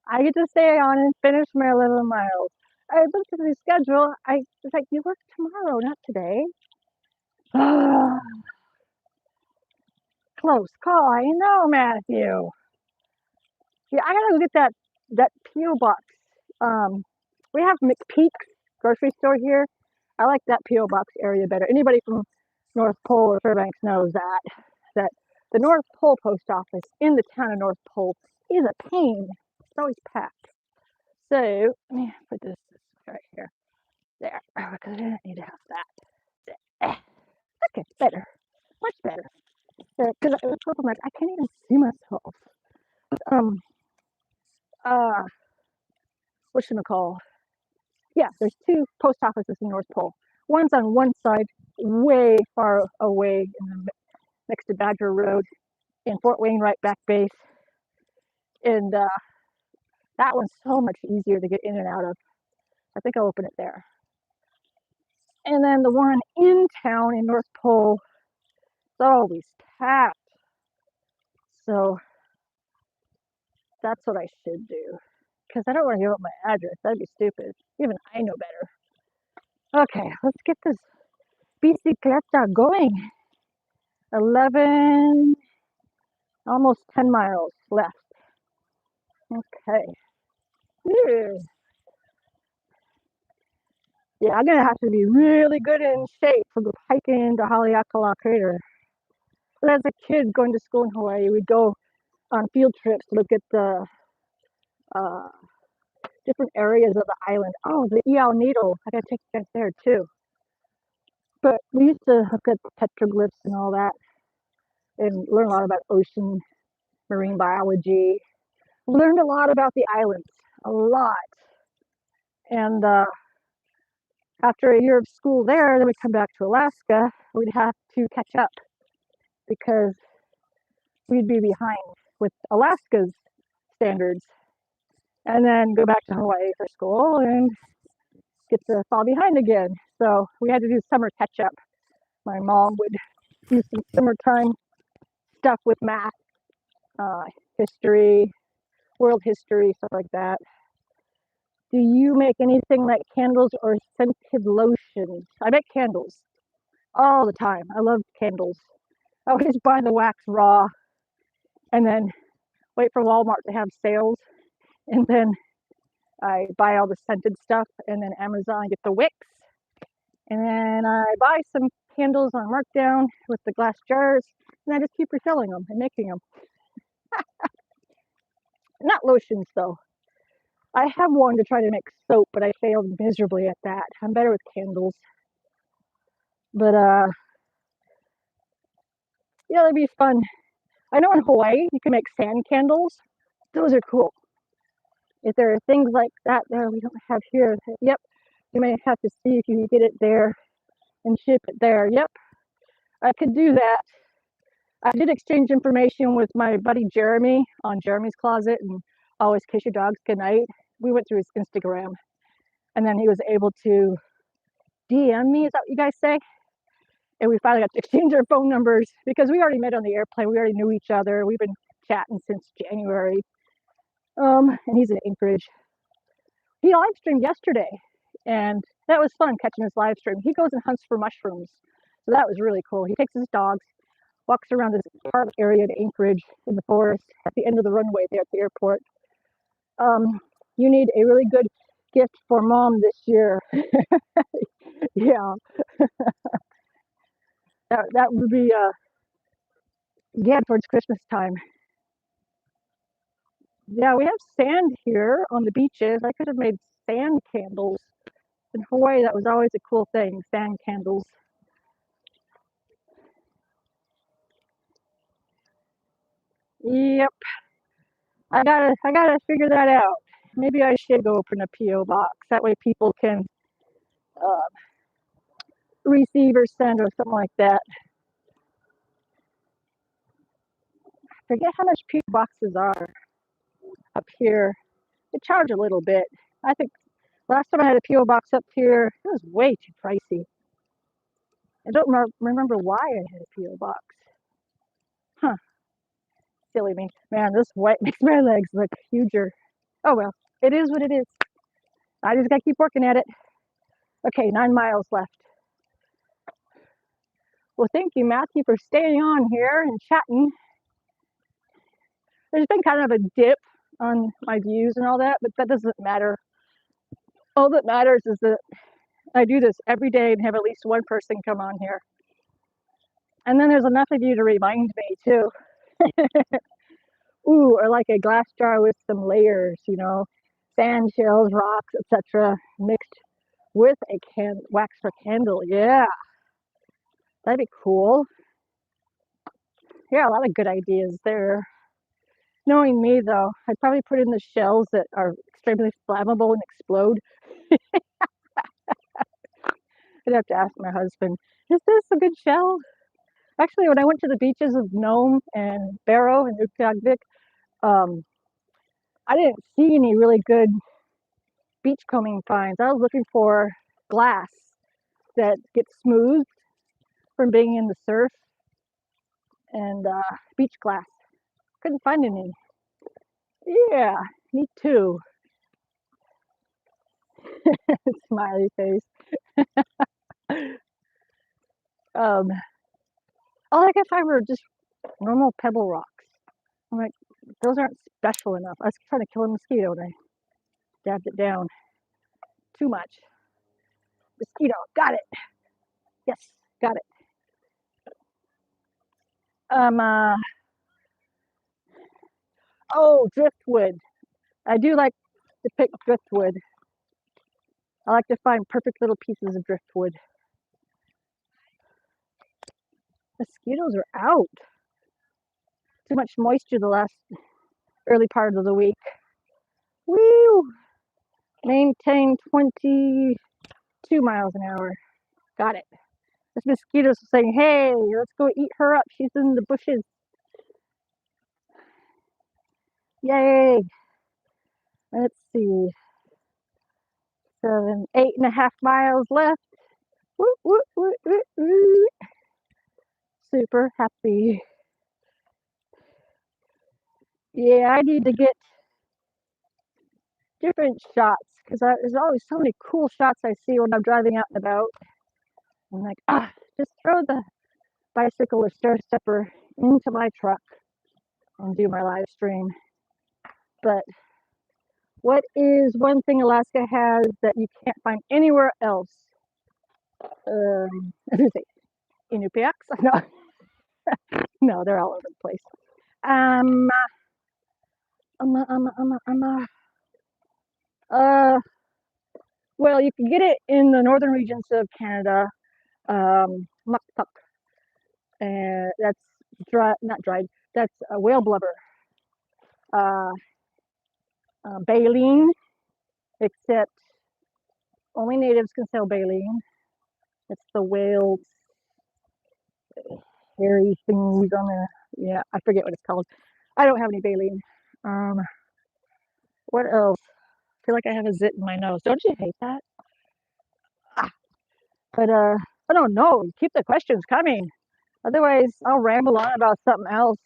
I get to stay on and finish my 11 miles. I looked at his schedule. I was like, you work tomorrow, not today. Close call. I know, Matthew. Yeah, I gotta go get that P.O. box. We have McPeak's grocery store here. I like that P.O. box area better. Anybody from North Pole or Fairbanks knows that the North Pole post office in the town of North Pole is a pain. It's always packed. So let me put this right here. There, because I didn't need to have that. Okay, better, much better. Because it was purple, I can't even see myself. Um, whatchamacall? Yeah, there's two post offices in North Pole. One's on one side, way far away in next to Badger Road in Fort Wainwright Back Base. And that one's so much easier to get in and out of. I think I'll open it there. And then the one in town in North Pole is always tapped. So that's what I should do. Because I don't want to give up my address. That'd be stupid. Even I know better. Okay, let's get this bicicleta going. 11, almost 10 miles left. Okay. Yeah, I'm gonna have to be really good in shape for hiking to Haleakala Crater. But as a kid going to school in Hawaii, we'd go on field trips to look at the uh, different areas of the island. Oh, the Iao Needle. I gotta take you guys there too. But we used to look at petroglyphs and all that and learn a lot about ocean, marine biology. We learned a lot about the islands, a lot. And after a year of school there, then we'd come back to Alaska, we'd have to catch up because we'd be behind with Alaska's standards and then go back to Hawaii for school and get to fall behind again. So we had to do summer catch up. My mom would do some summertime stuff with math, history, world history, stuff like that. Do you make anything like candles or scented lotions? I make candles all the time. I love candles. I always buy the wax raw and then wait for Walmart to have sales. And then I buy all the scented stuff and then Amazon get the wicks. And then I buy some candles on markdown with the glass jars and I just keep refilling them and making them. Not lotions though. I have wanted to try to make soap, but I failed miserably at that. I'm better with candles. But yeah, that'd be fun. I know in Hawaii you can make sand candles. Those are cool. If there are things like that there we don't have here, yep, you may have to see if you can get it there and ship it there. Yep, I could do that. I did exchange information with my buddy Jeremy on Jeremy's Closet and Always Kiss Your Dogs Goodnight. We went through his Instagram and then he was able to DM me, is that what you guys say? And we finally got to exchange our phone numbers because we already met on the airplane. We already knew each other. We've been chatting since January. And he's in Anchorage. He live streamed yesterday and that was fun catching his live stream. He goes and hunts for mushrooms. So that was really cool. He takes his dogs, walks around this park area in Anchorage in the forest at the end of the runway there at the airport. You need a really good gift for mom this year. Yeah. That would be towards Christmas time. Yeah, we have sand here on the beaches. I could have made sand candles. In Hawaii, that was always a cool thing, sand candles. Yep. I gotta figure that out. Maybe I should go open a PO box. That way people can uh, receive or send or something like that. I forget how much PO boxes are up here. They charge a little bit. I think last time I had a PO box up here, it was way too pricey. I don't remember why I had a PO box. Huh. Silly me. Man, this white makes my legs look huger. Oh well, it is what it is. I just gotta keep working at it. Okay, 9 miles left. Well, thank you, Matthew, for staying on here and chatting. There's been kind of a dip on my views and all that, but that doesn't matter. All that matters is that I do this every day and have at least one person come on here. And then there's enough of you to remind me too. Ooh, or like a glass jar with some layers, you know, sand shells, rocks, etc., mixed with a wax for candle. Yeah, that'd be cool. Yeah, a lot of good ideas there. Knowing me though, I'd probably put in the shells that are extremely flammable and explode. I'd have to ask my husband, is this a good shell? Actually, when I went to the beaches of Nome and Barrow and Utqiagvik, um, I didn't see any really good beachcombing finds. I was looking for glass that gets smoothed from being in the surf and beach glass. Couldn't find any. Yeah, me too. Smiley face. Um, all I could find were just normal pebble rocks. I'm like, those aren't special enough. I was trying to kill a mosquito and I dabbed it down. Too much. Mosquito, got it. Yes, got it. Um, uh, oh, driftwood. I do like to pick driftwood. I like to find perfect little pieces of driftwood. Mosquitoes are out. Too much moisture the last early part of the week. Woo! Maintain 22 miles an hour. Got it. This mosquito's saying, hey, let's go eat her up. She's in the bushes. Yay. Let's see. 8.5 miles left. Woo, woo, woo, woo, woo. Super happy. Yeah, I need to get different shots because there's always so many cool shots I see when I'm driving out and about. I'm like, just throw the bicycle or stair stepper into my truck and do my live stream. But what is one thing Alaska has that you can't find anywhere else? Inupiaks? No, no, they're all over the place. Um, well, you can get it in the northern regions of Canada. Muktuk, and that's dry, not dried. That's whale blubber. Baleen, except only natives can sell baleen. It's the whale's hairy thingies on there. Yeah, I forget what it's called. I don't have any baleen. What else? I feel like I have a zit in my nose. Don't you hate that? But I don't know. Keep the questions coming. Otherwise, I'll ramble on about something else.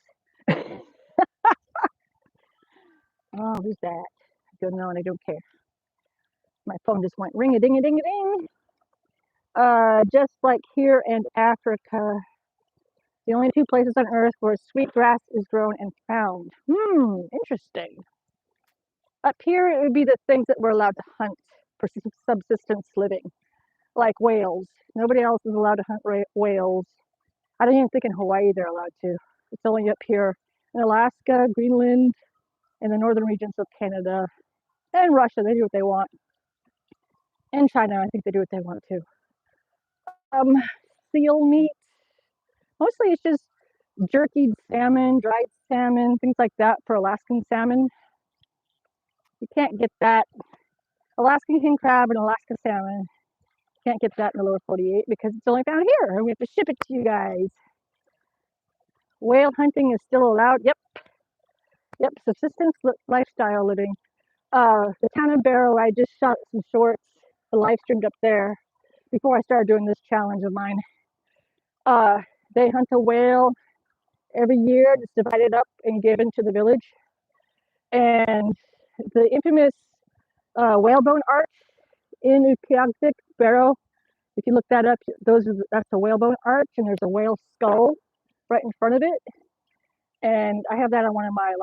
Oh, who's that? I don't know and I don't care. My phone just went ring a ding a ding a ding. Just like here in Africa, the only two places on earth where sweetgrass is grown and found. Interesting. Up here, it would be the things that we're allowed to hunt for subsistence living, like whales. Nobody else is allowed to hunt whales. I don't even think in Hawaii they're allowed to. It's only up here in Alaska, Greenland, and the northern regions of Canada, and Russia. They do what they want. And China, I think they do what they want too. Seal meat. Mostly it's just jerkied salmon, dried salmon, things like that for Alaskan salmon. You can't get that. Alaskan king crab and Alaska salmon. Can't get that in the lower 48 because it's only found here and we have to ship it to you guys. Whale hunting is still allowed. Yep. Subsistence lifestyle living. The town of Barrow, I just shot some shorts, the live streamed up there before I started doing this challenge of mine. They hunt a whale every year. It's divided up and given to the village. And the infamous whalebone arch in Utqiagvik, Barrow, if you look that up, that's a whalebone arch, and there's a whale skull right in front of it. And I have that on one of my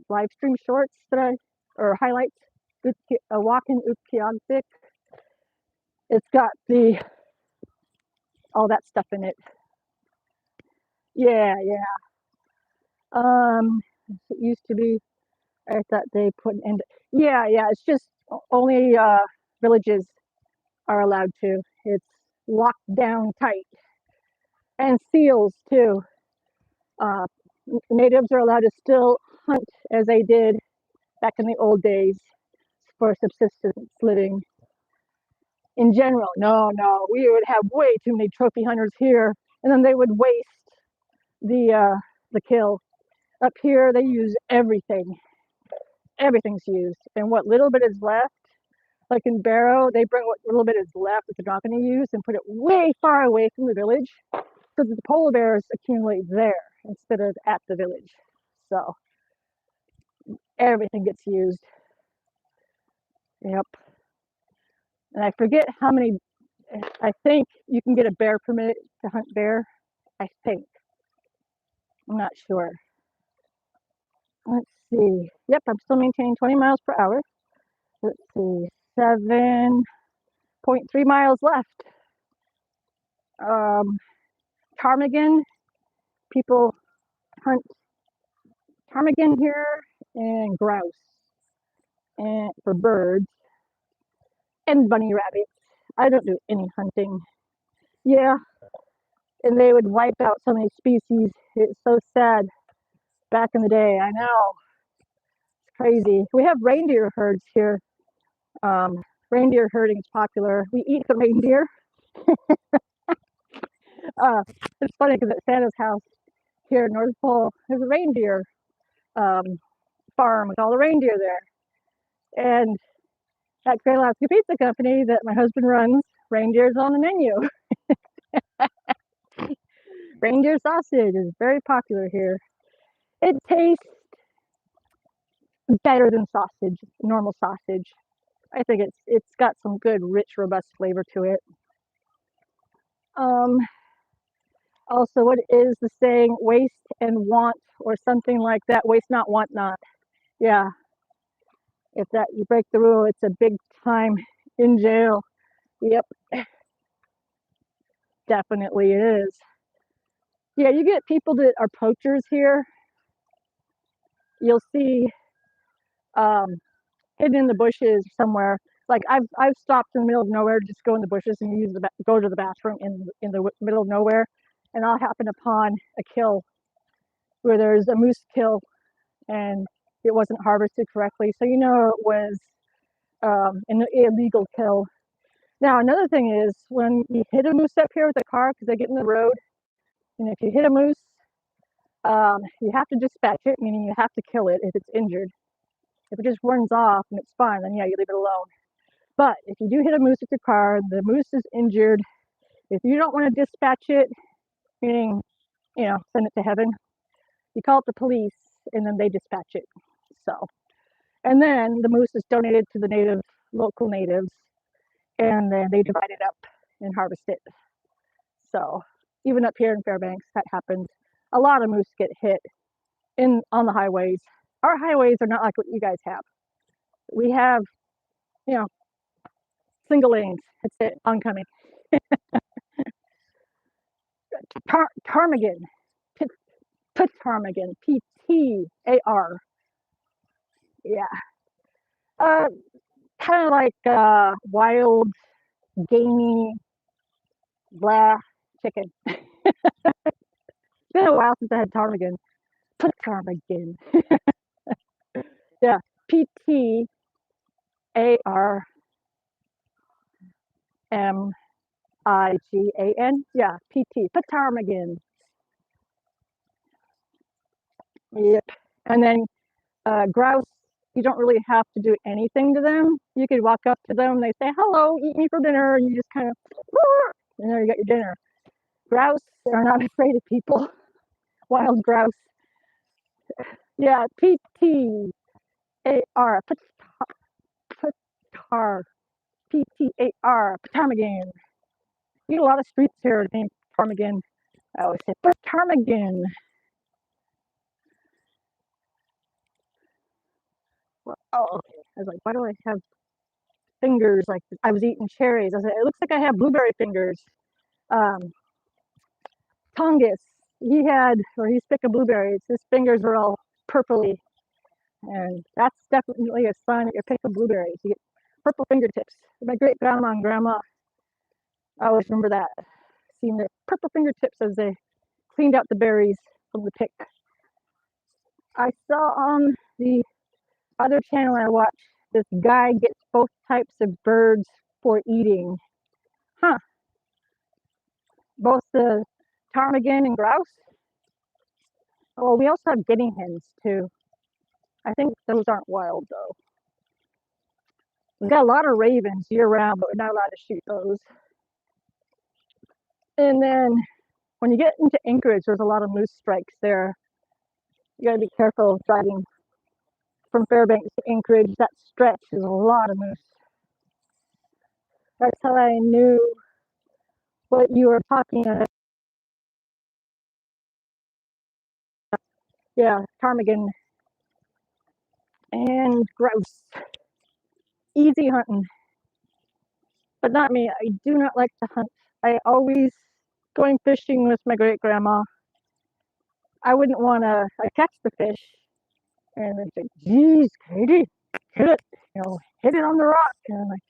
live stream shorts or highlights. A walk in Utqiagvik. It's got all that stuff in it. Yeah. It used to be. I thought they put an end. Yeah. It's just only villages are allowed to. It's locked down tight. And seals too. Natives are allowed to still hunt as they did back in the old days for subsistence living. In general, no, we would have way too many trophy hunters here, and then they would waste the kill. Up here, they use everything. Everything's used, and what little bit is left, like in Barrow, they bring what little bit is left that they're not going to use and put it way far away from the village, so that the polar bears accumulate there instead of at the village. So everything gets used. Yep. And I forget how many. I think you can get a bear permit to hunt bear. I think. I'm not sure. Let's see. Yep, I'm still maintaining 20 miles per hour. Let's see. 7.3 miles left. Ptarmigan. People hunt ptarmigan here and grouse and for birds and bunny rabbits. I don't do any hunting. Yeah, and they would wipe out so many species. It's so sad. Back in the day, I know. It's crazy. We have reindeer herds here. Reindeer herding is popular. We eat the reindeer. It's funny because at Santa's house here in North Pole, there's a reindeer farm with all the reindeer there. And at Great Alaska Pizza Company that my husband runs, reindeer's on the menu. Reindeer sausage is very popular here. It tastes better than sausage, normal sausage. I think it's got some good, rich, robust flavor to it. Also, what is the saying? Waste and want, or something like that. Waste not, want not. Yeah. If that you break the rule, it's a big time in jail. Yep. Definitely it is. Yeah, you get people that are poachers here. You'll see hidden in the bushes somewhere. Like I've stopped in the middle of nowhere to just go in the bushes and go to the bathroom in the middle of nowhere, and I'll happen upon a kill where there's a moose kill and it wasn't harvested correctly, so you know it was an illegal kill. Now another thing is when you hit a moose up here with a car because they get in the road, and if you hit a moose, you have to dispatch it, meaning you have to kill it if it's injured. If it just runs off and it's fine, then yeah, you leave it alone. But if you do hit a moose with your car, the moose is injured, if you don't want to dispatch it, meaning, send it to heaven, you call up the police and then they dispatch it. So, and then the moose is donated to the local natives, and then they divide it up and harvest it. So, even up here in Fairbanks, that happens. A lot of moose get hit on the highways. Our highways are not like what you guys have. We have, single lanes. That's it, oncoming. Ptarmigan. Ptarmigan. Ptar. Yeah. Kind of like wild, gamey, blah chicken. It's been a while since I had ptarmigan. Ptarmigan. Yeah. Ptarmign. Yeah. Ptarmigan. Yep. And then grouse, you don't really have to do anything to them. You could walk up to them, they say, hello, eat me for dinner, and you just kind of, and there you got your dinner. Grouse are not afraid of people. Wild grouse. Yeah, Ptar, Ptar, ptarmigan. You get a lot of streets here named Ptarmigan. I always say, ptarmigan. Oh, okay. I was like, why do I have fingers? Like I was eating cherries. I said, it looks like I have blueberry fingers. Tongus, he's picking blueberries. His fingers were all purpley, and that's definitely a sign that you're picking blueberries. You get purple fingertips. My great grandma and grandma, I always remember that, seeing their purple fingertips as they cleaned out the berries from the pick. I saw on the other channel I watched, this guy gets both types of birds for eating. Huh. Both the ptarmigan and grouse. Oh, we also have guinea hens too. I think those aren't wild though. We've got a lot of ravens year round, but we're not allowed to shoot those. And then when you get into Anchorage, there's a lot of moose strikes there. You gotta be careful driving from Fairbanks to Anchorage. That stretch is a lot of moose. That's how I knew what you were talking about. Yeah, ptarmigan and grouse. Easy hunting, but not me. I do not like to hunt. I always going fishing with my great grandma. I wouldn't want to. I catch the fish and they say, "Geez, Katie, hit it, hit it on the rock." And I'm like,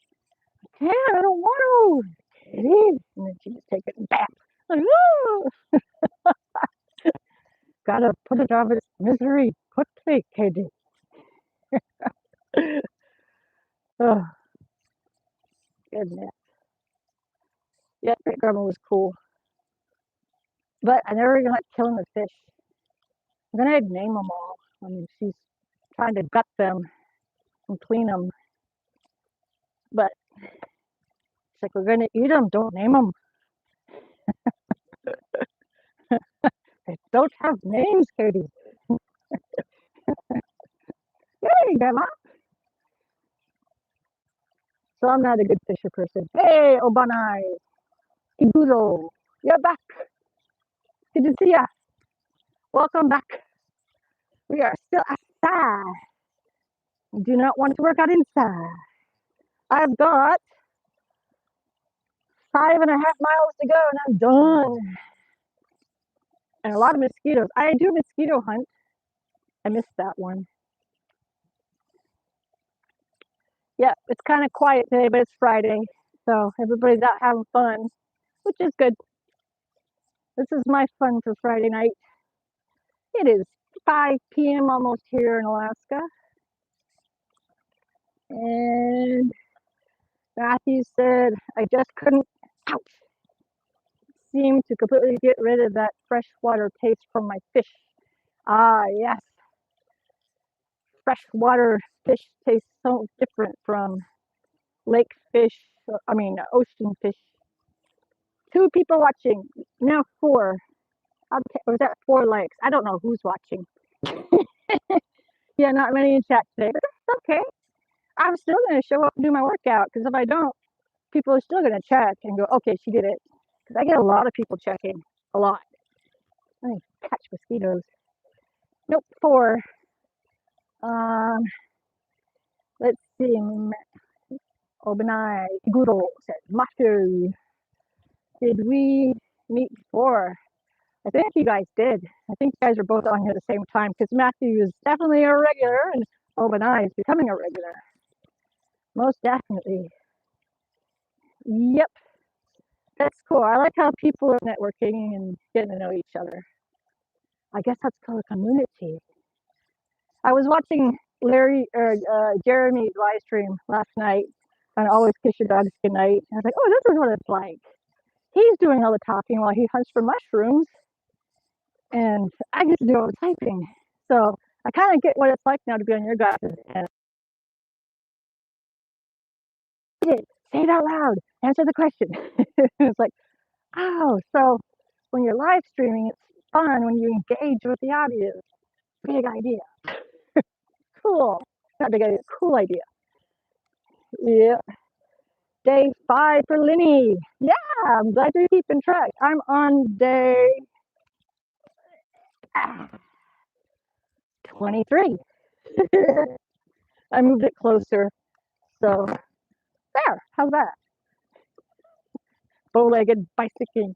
"I can't. I don't want to, Katie." And then she just take it and bam. Like, oh, gotta put it out of its misery quickly, Katie. Oh, goodness. Yeah, great grandma was cool, but I never even like killing the fish. And then I'd name them all. I mean, she's trying to gut them and clean them, but it's like, we're gonna eat them. Don't name them. They don't have names, Katie. Hey, grandma. So I'm not a good fisher person. Hey, Obanai, Iguzo, you're back. Good to see ya. Welcome back. We are still outside. We do not want to work out inside. I've got 5.5 miles to go and I'm done. And a lot of mosquitoes. I do mosquito hunt. I missed that one. Yeah, it's kind of quiet today, but it's Friday. So everybody's out having fun, which is good. This is my fun for Friday night. It is 5 p.m. almost here in Alaska. And Matthew said, I just couldn't, ouch, seem to completely get rid of that freshwater taste from my fish. Ah, yes. Freshwater fish tastes so different from lake fish, ocean fish. 2 people watching, now 4. Okay, was that 4 likes? I don't know who's watching. Yeah, not many in chat today, but that's okay. I'm still going to show up and do my workout because if I don't, people are still going to check and go, okay, she did it. Because I get a lot of people checking, a lot. Let me catch mosquitoes. Nope, 4. Let's see. Obanai Guro said, Matthew, did we meet before? I think you guys did. I think you guys are both on here at the same time because Matthew is definitely a regular and Obanai is becoming a regular. Most definitely. Yep. That's cool. I like how people are networking and getting to know each other. I guess that's called a community. I was watching Jeremy's live stream last night on Always Kiss Your Dogs Goodnight. I was like, oh, this is what it's like. He's doing all the talking while he hunts for mushrooms, and I get to do all the typing. So I kind of get what it's like now to be on your guys' end. Say it out loud. Answer the question. It's like, oh, so when you're live streaming, it's fun when you engage with the audience. Big idea. Cool. Not big idea. Cool idea. Yeah. Day 5 for Linny. Yeah, I'm glad you're keeping track. I'm on day 23. I moved it closer. So there, how's that? Bow-legged bicycling.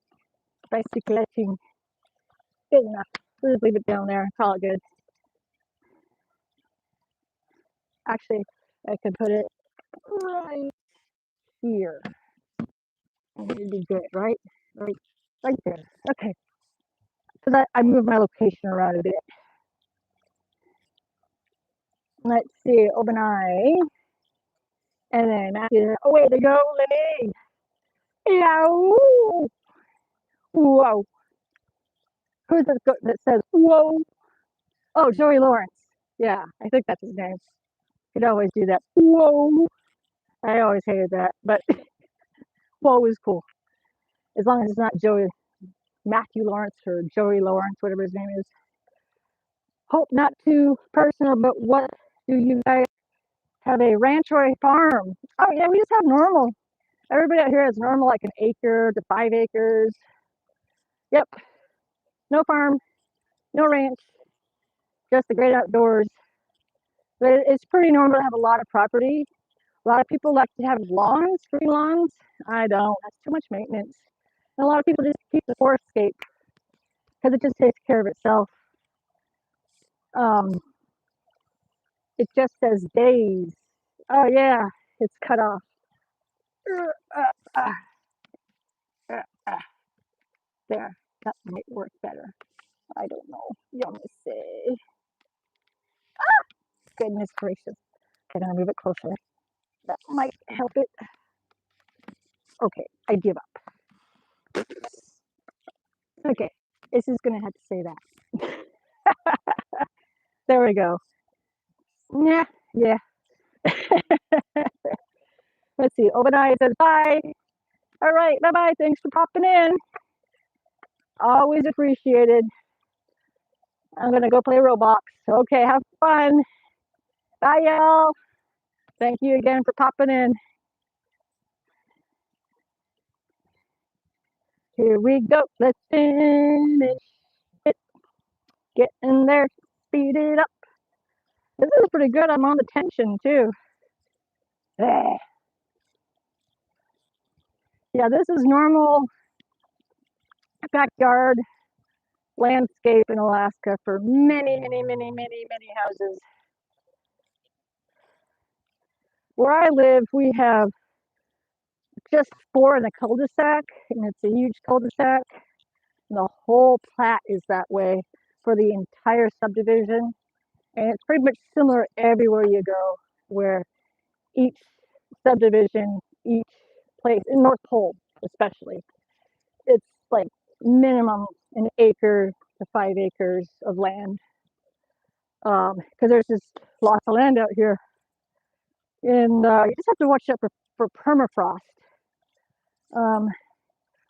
Good enough. We'll just leave it down there. Call it good. Actually, I could put it right here. It'd be good, right? Right there. Okay. So I moved my location around a bit. Let's see, Obanai. And then Matthew, oh, way to go, Lenny. Yeah. Whoa. Who's that that says, whoa? Oh, Joey Lawrence. Yeah, I think that's his name. He'd always do that. Whoa. I always hated that, but whoa is cool. As long as it's not Matthew Lawrence or Joey Lawrence, whatever his name is. Hope not too personal, but what do you guys have, a ranch or a farm? Oh yeah, we just have normal. Everybody out here has normal, like an acre to 5 acres. Yep, no farm, no ranch, just the great outdoors. But it's pretty normal to have a lot of property. A lot of people like to have lawns, green lawns. I don't. That's too much maintenance. And a lot of people just keep the forestscape because it just takes care of itself. Um, it just says days. Oh yeah, it's cut off. There, that might work better. I don't know. Let me see. Goodness gracious. Okay, I'm gonna move it closer. That might help it. Okay, I give up. Okay, this is gonna have to say that. There we go. Yeah, yeah. Let's see. Obadiah says bye. All right, bye bye. Thanks for popping in. Always appreciated. I'm gonna go play Roblox. Okay, have fun. Bye, y'all. Thank you again for popping in. Here we go. Let's finish it. Get in there. Speed it up. This is pretty good. I'm on the tension too. Yeah, this is normal backyard landscape in Alaska for many, many, many, many, many houses. Where I live, we have just 4 in a cul-de-sac, and it's a huge cul-de-sac. And the whole plat is that way for the entire subdivision. And it's pretty much similar everywhere you go, where each subdivision, each place, in North Pole especially, it's like minimum an acre to 5 acres of land. Because there's just lots of land out here. And you just have to watch out for permafrost.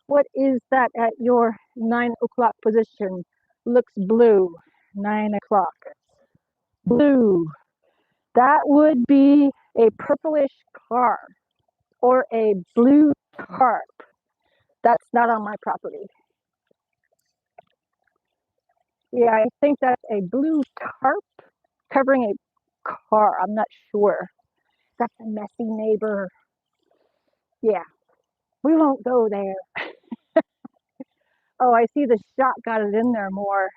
What is that at your 9 o'clock position? Looks blue. 9 o'clock. Blue. That would be a purplish car or a blue tarp. That's not on my property. Yeah, I think that's a blue tarp covering a car. I'm not sure. That's a messy neighbor. Yeah, we won't go there. Oh, I see the shot got it in there more.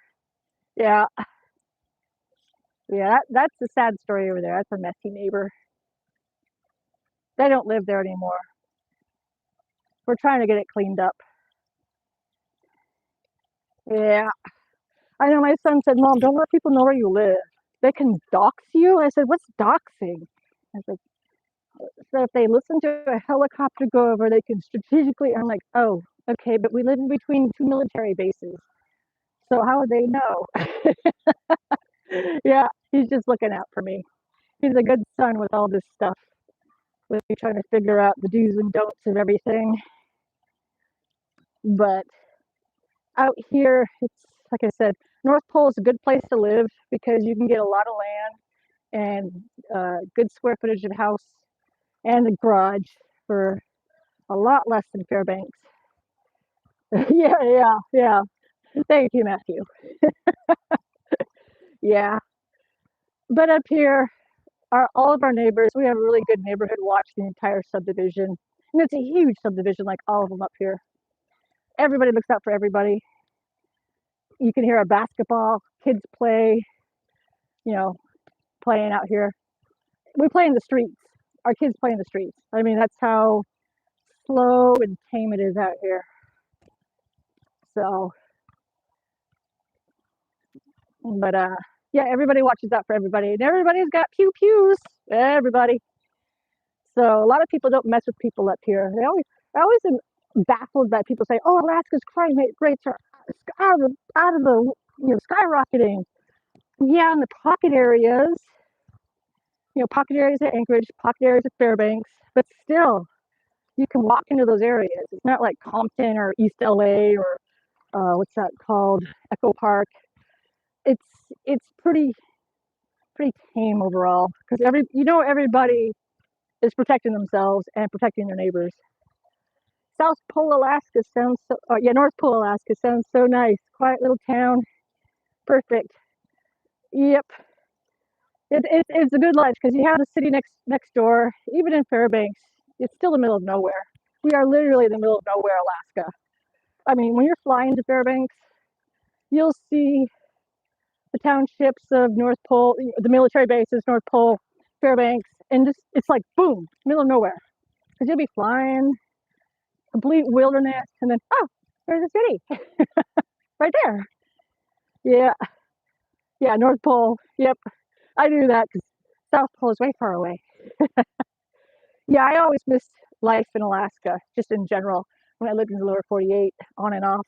Yeah, yeah, that's a sad story over there. That's a messy neighbor. They don't live there anymore. We're trying to get it cleaned up. Yeah, I know my son said, Mom, don't let people know where you live. They can dox you. I said, what's doxing? I said, so if they listen to a helicopter go over, they can strategically. I'm like, oh, okay, but we live in between 2 military bases. So how would they know? Yeah, he's just looking out for me. He's a good son with all this stuff, with me trying to figure out the do's and don'ts of everything. But out here, it's like I said, North Pole is a good place to live because you can get a lot of land and good square footage of house and a garage for a lot less than Fairbanks. Yeah. Thank you, Matthew. Yeah. But up here, all of our neighbors, we have a really good neighborhood watch the entire subdivision. And it's a huge subdivision, like all of them up here. Everybody looks out for everybody. You can hear a basketball, kids play, playing out here. We play in the streets. Our kids play in the streets. I mean, that's how slow and tame it is out here. So, but yeah, everybody watches out for everybody, and everybody's got pew pews. Everybody. So a lot of people don't mess with people up here. I always am baffled that people say, "Oh, Alaska's crime rates are out of the skyrocketing." Yeah, in the pocket areas, pocket areas at Anchorage, pocket areas at Fairbanks, but still, you can walk into those areas. It's not like Compton or East LA or what's that called, Echo Park. It's it's pretty tame overall because everybody is protecting themselves and protecting their neighbors. South Pole, Alaska sounds so. Yeah, North Pole, Alaska sounds so nice. Quiet little town, perfect. Yep, it's a good life because you have the city next door. Even in Fairbanks, it's still the middle of nowhere. We are literally the middle of nowhere, Alaska. I mean, when you're flying to Fairbanks, you'll see the townships of North Pole, the military bases, North Pole, Fairbanks, and just it's like boom, middle of nowhere. Because you'll be flying, complete wilderness, and then there's a city right there. Yeah, yeah, North Pole. Yep, I knew that because South Pole is way far away. Yeah, I always miss life in Alaska, just in general. When I lived in the lower 48, on and off,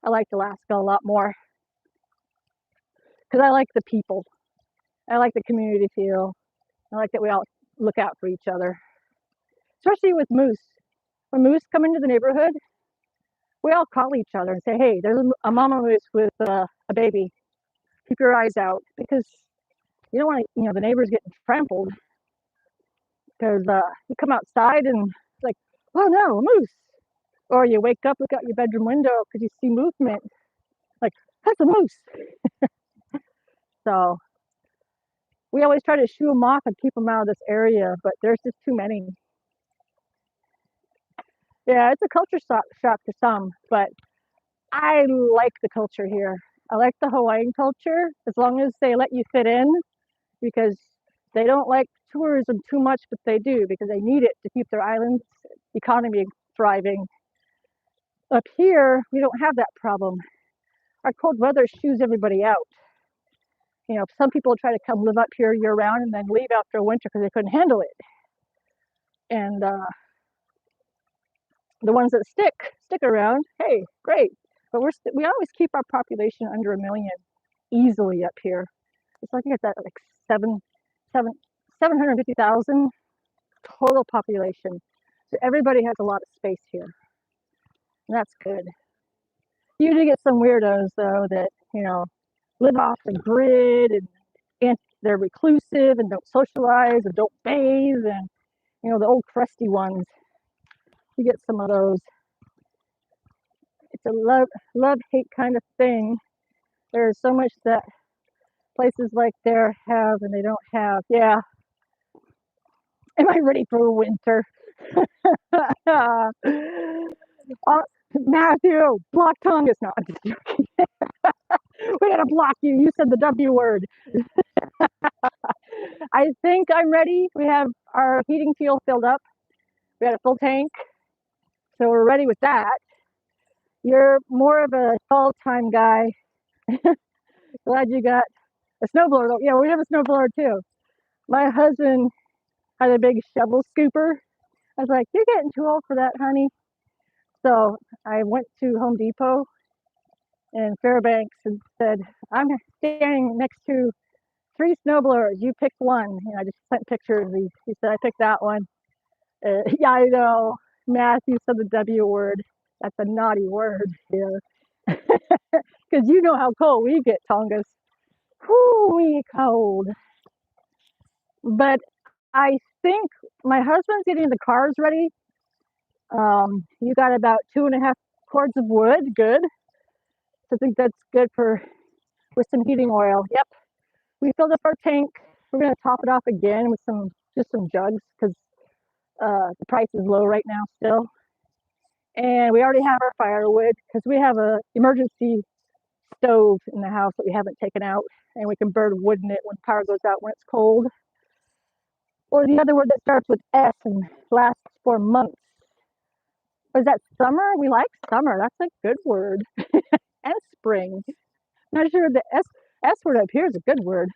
I liked Alaska a lot more because I like the people. I like the community feel. I like that we all look out for each other, especially with moose. When moose come into the neighborhood, we all call each other and say, "Hey, there's a mama moose with a baby. Keep your eyes out," because you don't want the neighbors getting trampled. Because you come outside and it's like, "Oh no, a moose!" Or you wake up, look out your bedroom window because you see movement. Like, that's a moose. So we always try to shoo them off and keep them out of this area, but there's just too many. Yeah, it's a culture shock to some, but I like the culture here. I like the Hawaiian culture as long as they let you fit in because they don't like tourism too much, but they do because they need it to keep their island's economy thriving. Up here, we don't have that problem. Our cold weather shoos everybody out. Some people try to come live up here year round and then leave after a winter because they couldn't handle it. And the ones that stick around, hey, great. But we always keep our population under 1 million easily up here. It's like it's at like 750,000 total population. So everybody has a lot of space here. And that's good. You do get some weirdos though that, live off the grid and they're reclusive and don't socialize and don't bathe and the old crusty ones. You get some of those. It's a love hate kind of thing. There's so much that places like there have and they don't have. Yeah. Am I ready for winter? Oh, Matthew, block Tongass. No, I'm just joking. We gotta block you. You said the W word. I think I'm ready. We have our heating fuel filled up. We had a full tank, so we're ready with that. You're more of a fall time guy. Glad you got a snowblower. Yeah, we have a snowblower too. My husband had a big shovel scooper. I was like, "You're getting too old for that, honey." So I went to Home Depot in Fairbanks and said, "I'm standing next to 3 snowblowers. You pick one." I just sent pictures. He said, "I picked that one." Yeah, I know. Matthew said the W word. That's a naughty word here. Because you know how cold we get, Tongass. Whoo, we cold. But I think my husband's getting the cars ready. You got about 2.5 cords of wood. Good. So I think that's good with some heating oil. Yep. We filled up our tank. We're gonna top it off again with just some jugs because the price is low right now still. And we already have our firewood because we have a emergency stove in the house that we haven't taken out, and we can burn wood in it when power goes out when it's cold. Or the other word that starts with S and lasts for months. Is that summer? We like summer. That's a good word. And spring. Not sure the S word up here is a good word.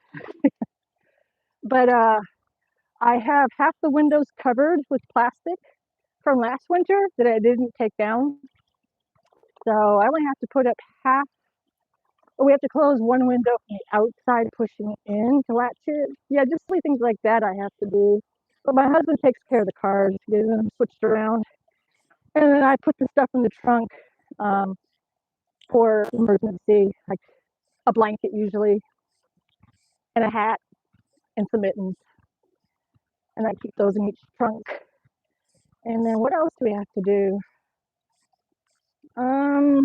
But I have half the windows covered with plastic from last winter that I didn't take down. So I only have to put up half we have to close one window from the outside pushing in to latch it. Yeah, just silly things like that I have to do. But my husband takes care of the cars, getting them switched around. And then I put the stuff in the trunk um, for emergency, like a blanket usually, and a hat, and some mittens. And I keep those in each trunk. And then what else do we have to do? I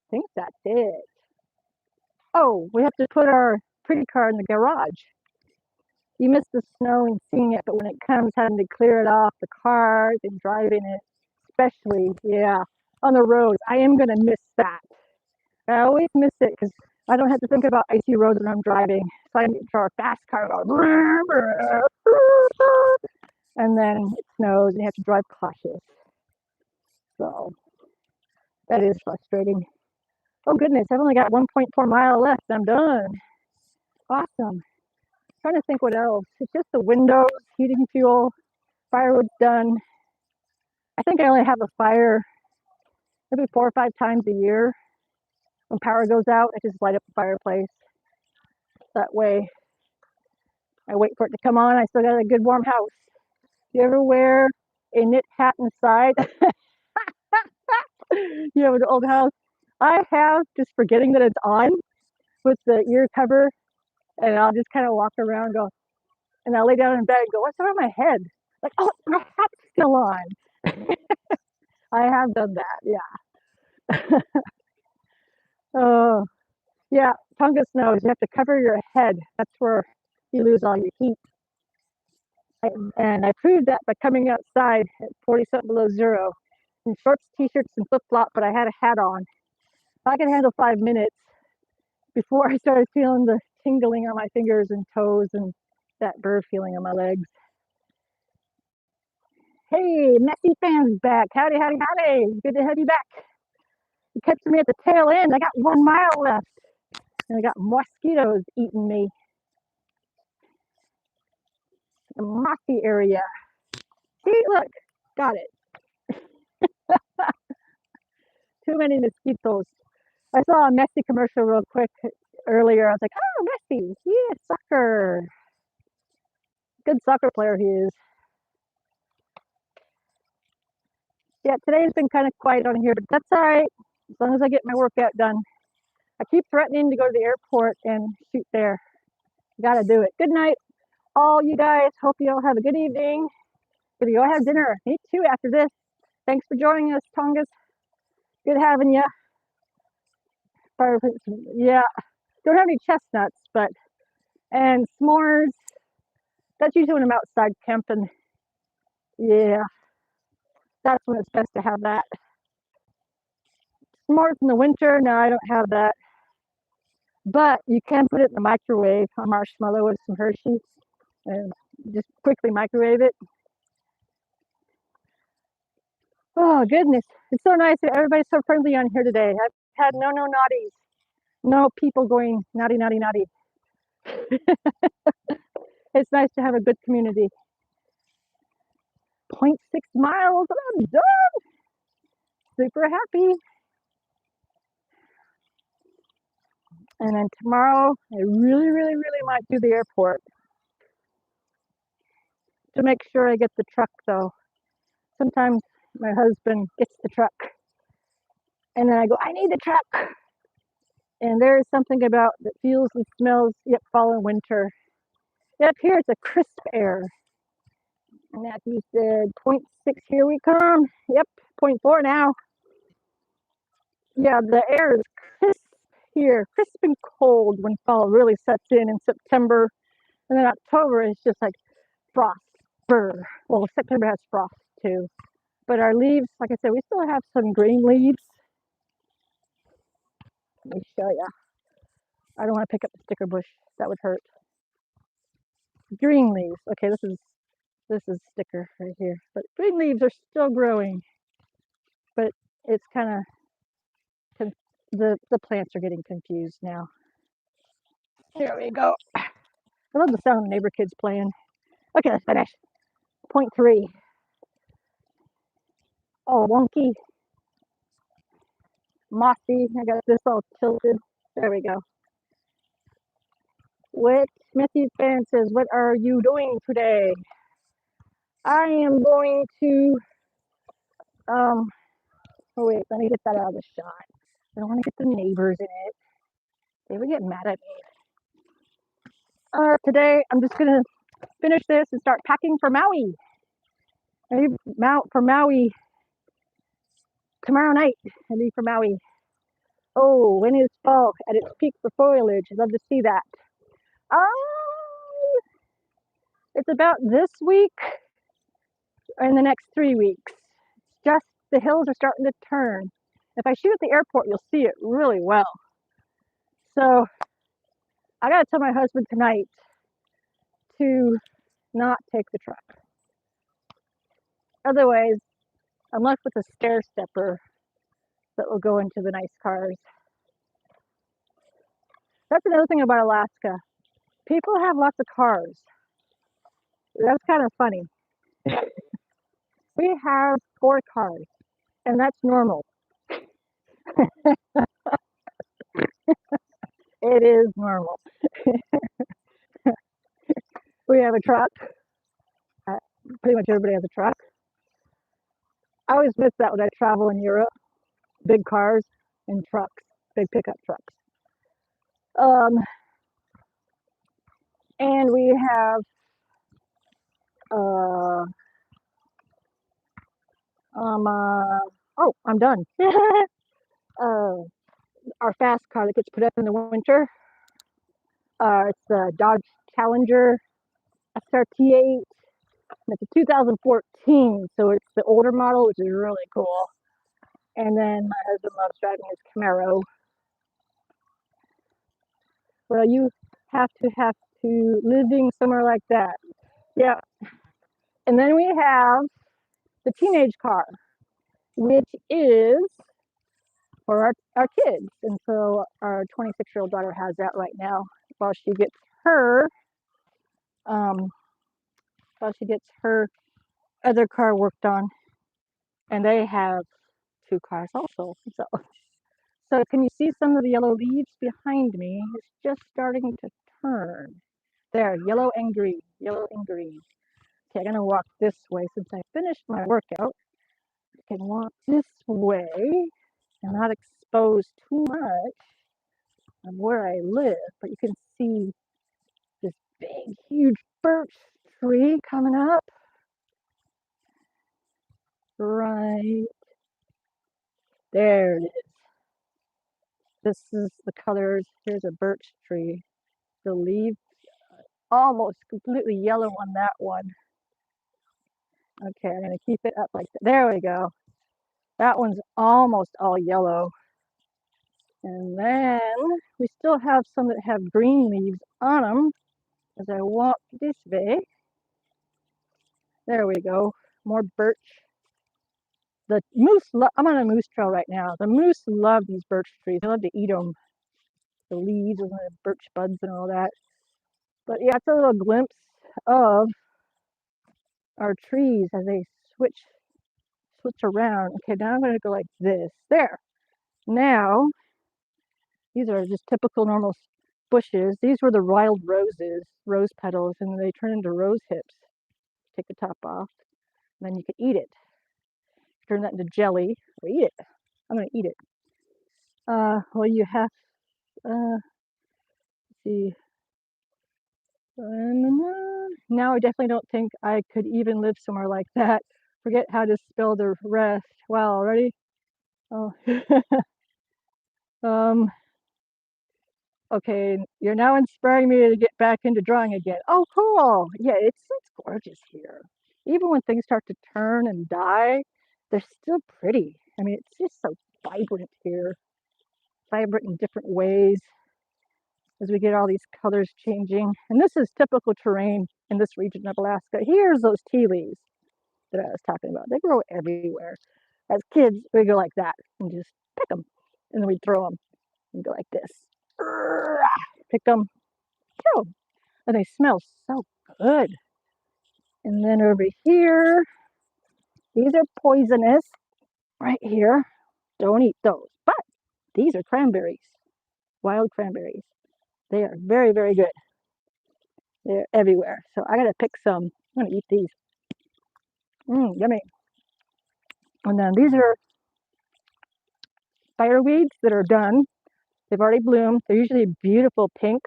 think that's it. Oh, we have to put our pretty car in the garage. You miss the snow and seeing it, but when it comes, having to clear it off the cars and driving it, especially, yeah, on the roads, I am going to miss that. I always miss it because I don't have to think about icy roads when I'm driving. So I can get our fast car, and then it snows and you have to drive cautious. So that is frustrating. Oh goodness, I've only got 1.4 mile left. I'm done. Awesome. Trying to think what else. It's just the windows, heating fuel, firewood's done. I think I only have a fire maybe 4 or 5 times a year. When power goes out, I just light up the fireplace. That way I wait for it to come on. I still got a good warm house. You ever wear a knit hat inside? You have an old house. I have, just forgetting that it's on with the ear cover, and I'll just kind of walk around and go, and I'll lay down in bed and go, what's wrong with my head? Like, oh, my hat's still on. I have done that, yeah. Oh, yeah, Tonga snows. You have to cover your head. That's where you lose all your heat. And I proved that by coming outside at 40 something below zero in shorts, t-shirts, and flip-flop, but I had a hat on. I could handle 5 minutes before I started feeling the tingling on my fingers and toes and that burr feeling on my legs. Hey, Messy fan's back. Howdy, howdy, howdy. Good to have you back. You catching me at the tail end. I got 1 mile left. And I got mosquitoes eating me. The mossy area. See, look, got it. Too many mosquitoes. I saw a Messi commercial real quick earlier. I was like, oh, Messi, yeah, soccer. Good soccer player he is. Yeah, today's been kind of quiet on here, but that's all right. As long as I get my workout done. I keep threatening to go to the airport and shoot there. Gotta do it. Good night, all you guys. Hope you all have a good evening. Gonna go have dinner. Me too after this. Thanks for joining us, Tongas. Good having you. Yeah, don't have any chestnuts, but and s'mores. That's usually when I'm outside camping. Yeah, that's when it's best to have that. S'mores in the winter, no, I don't have that. But you can put it in the microwave, a marshmallow with some Hershey, and just quickly microwave it. Oh goodness, it's so nice that everybody's so friendly on here today. I've had no naughties, no people going naughty, naughty, naughty. It's nice to have a good community. 0.6 miles and I'm done. Super happy. And then tomorrow, I really, really, really might do the airport to make sure I get the truck though. Sometimes my husband gets the truck and then I go, I need the truck. And there is something about that feels and smells yet fall and winter. Up here it's a crisp air. And Matthew said 0.6, here we come. Yep, 0.4 now. Yeah, the air is crisp here, crisp and cold when fall really sets in September. And then October is just like frost, burr. Well, September has frost too. But our leaves, like I said, we still have some green leaves. Let me show you. I don't want to pick up the sticker bush. That would hurt. Green leaves. Okay, this is sticker right here. But green leaves are still growing. But it's kind of, the plants are getting confused now. There we go. I love the sound of the neighbor kids playing. Okay, let's finish. 0.3. Oh, wonky. mossy. I got this all tilted. There we go. What Smithy fan says, what are you doing today? I am going to, oh wait, let me get that out of the shot. I don't want to get the neighbors in it. They would get mad at me. Today, I'm just going to finish this and start packing for Maui. I leave for Maui tomorrow night. I leave for Maui. Oh, when is fall at its peak for foliage? I'd love to see that. It's about this week and the next 3 weeks. It's just the hills are starting to turn. If I shoot at the airport, you'll see it really well. So I gotta tell my husband tonight to not take the truck. Otherwise, I'm left with a stair stepper that will go into the nice cars. That's another thing about Alaska. People have lots of cars. That's kind of funny. We have 4 cars, and that's normal. It is normal. We have a truck. Pretty much everybody has a truck. I always miss that when I travel in Europe. Big cars and trucks, big pickup trucks. And we have oh, I'm done. Our fast car that gets put up in the winter. It's the Dodge Challenger SRT8. And it's a 2014, so it's the older model, which is really cool. And then my husband loves driving his Camaro. Well, you have to living somewhere like that. Yeah. And then we have the teenage car, which is for our kids. And so our 26-year-old daughter has that right now while she gets her other car worked on. And they have 2 cars also. So can you see some of the yellow leaves behind me? It's just starting to turn. There, yellow and green, yellow and green. Okay, I'm gonna walk this way since I finished my workout. I can walk this way and not expose too much of where I live, but you can see this big, huge birch tree coming up. Right there it is. This is the colors. Here's a birch tree. The leaves almost completely yellow on that one. Okay, I'm gonna keep it up like that. There we go. That one's almost all yellow. And then we still have some that have green leaves on them as I walk this way. There we go. More birch. The moose, I'm on a moose trail right now. The moose love these birch trees. They love to eat them. The leaves and the birch buds and all that. But yeah, it's a little glimpse of our trees as they switch around. Okay, now I'm going to go like this. There. Now, these are just typical normal bushes. These were the wild roses, rose petals, and they turn into rose hips. Take the top off, and then you can eat it. Turn that into jelly or eat it. I'm going to eat it. Well, you have, let's see. Now I definitely don't think I could even live somewhere like that. Forget how to spell the rest. Wow, ready? Oh. Okay, you're now inspiring me to get back into drawing again. Oh, cool. Yeah, it's gorgeous here. Even when things start to turn and die, they're still pretty. I mean, it's just so vibrant here. Vibrant in different ways as we get all these colors changing. And this is typical terrain in this region of Alaska. Here's those tea leaves that I was talking about. They grow everywhere. As kids, we go like that and just pick them. And then we throw them and go like this. Pick them, throw them. And they smell so good. And then over here, these are poisonous right here. Don't eat those. But these are cranberries, wild cranberries. They are very, very good. They're everywhere. So I gotta pick some. I'm gonna eat these. Yummy. And then these are spiderweeds that are done. They've already bloomed. They're usually beautiful pink,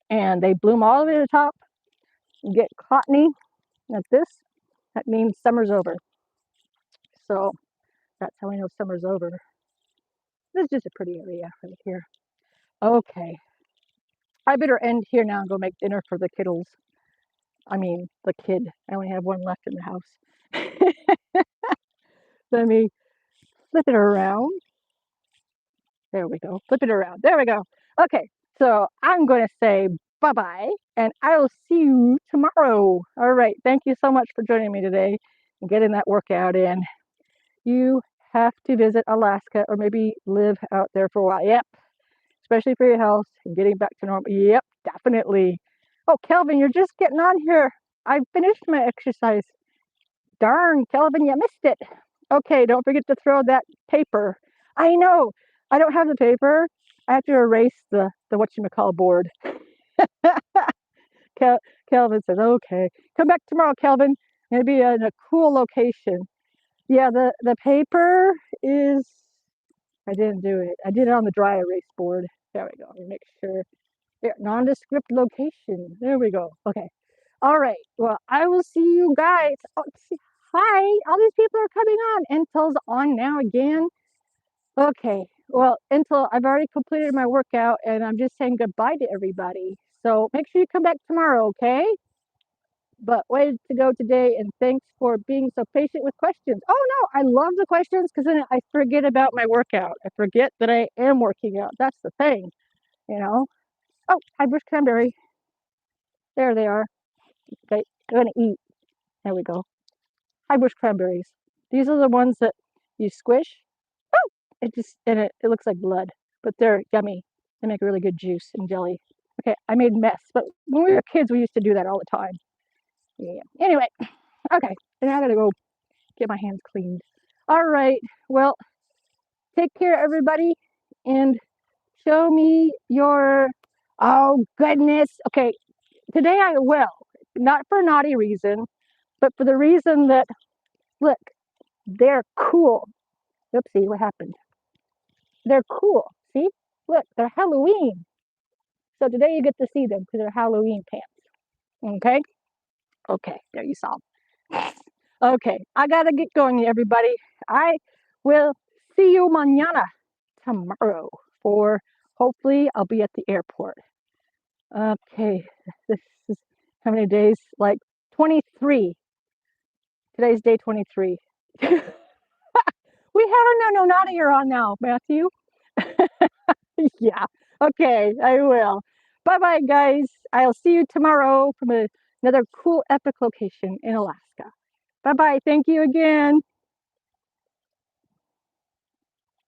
and they bloom all the way to the top. You get cottony like this. That means summer's over. So that's how I know summer's over. This is just a pretty area right here. Okay, I better end here now and go make dinner for the kiddos. I mean, the kid. I only have one left in the house. Let me flip it around. There we go. Flip it around. There we go. Okay, so I'm going to say bye-bye, and I will see you tomorrow. All right. Thank you so much for joining me today and getting that workout in. You have to visit Alaska or maybe live out there for a while. Yep. Especially for your health and getting back to normal. Yep, definitely. Oh, Kelvin, you're just getting on here. I finished my exercise. Darn, Kelvin, you missed it. Okay, don't forget to throw that paper. I know. I don't have the paper. I have to erase the whatchamacall board. Kelvin says, okay. Come back tomorrow, Kelvin. It'll be in a cool location. Yeah, the paper is, I didn't do it. I did it on the dry erase board. There we go. Let me make sure. Yeah, nondescript location. There we go. Okay. All right. Well, I will see you guys. Oh, hi. All these people are coming on. Intel's on now again. Okay. Well, Intel, I've already completed my workout and I'm just saying goodbye to everybody. So make sure you come back tomorrow, okay? But way to go today, and thanks for being so patient with questions. Oh no, I love the questions because then I forget about my workout. I forget that I am working out. That's the thing, you know. Oh, hi, bush cranberry. There they are. Okay, I'm gonna eat. There we go. Hi, bush cranberries. These are the ones that you squish. Oh, it looks like blood, but they're yummy. They make really good juice and jelly. Okay, I made mess, but when we were kids, we used to do that all the time. Yeah. Anyway, okay, and I gotta go get my hands cleaned. All right. Well, take care, everybody, and show me your. Oh goodness. Okay, today I will, not for a naughty reason, but for the reason that, look, they're cool. Oopsie, what happened? They're cool. See? Look, they're Halloween. So today you get to see them because they're Halloween pants. Okay? Okay, there you saw them. Okay, I gotta get going, everybody. I will see you mañana, tomorrow, for hopefully I'll be at the airport. Okay, this is how many days? Like 23. Today's day 23. We have a no naughtier on now, Matthew. Yeah, okay, I will. Bye-bye, guys. I'll see you tomorrow from another cool, epic location in Alaska. Bye-bye. Thank you again.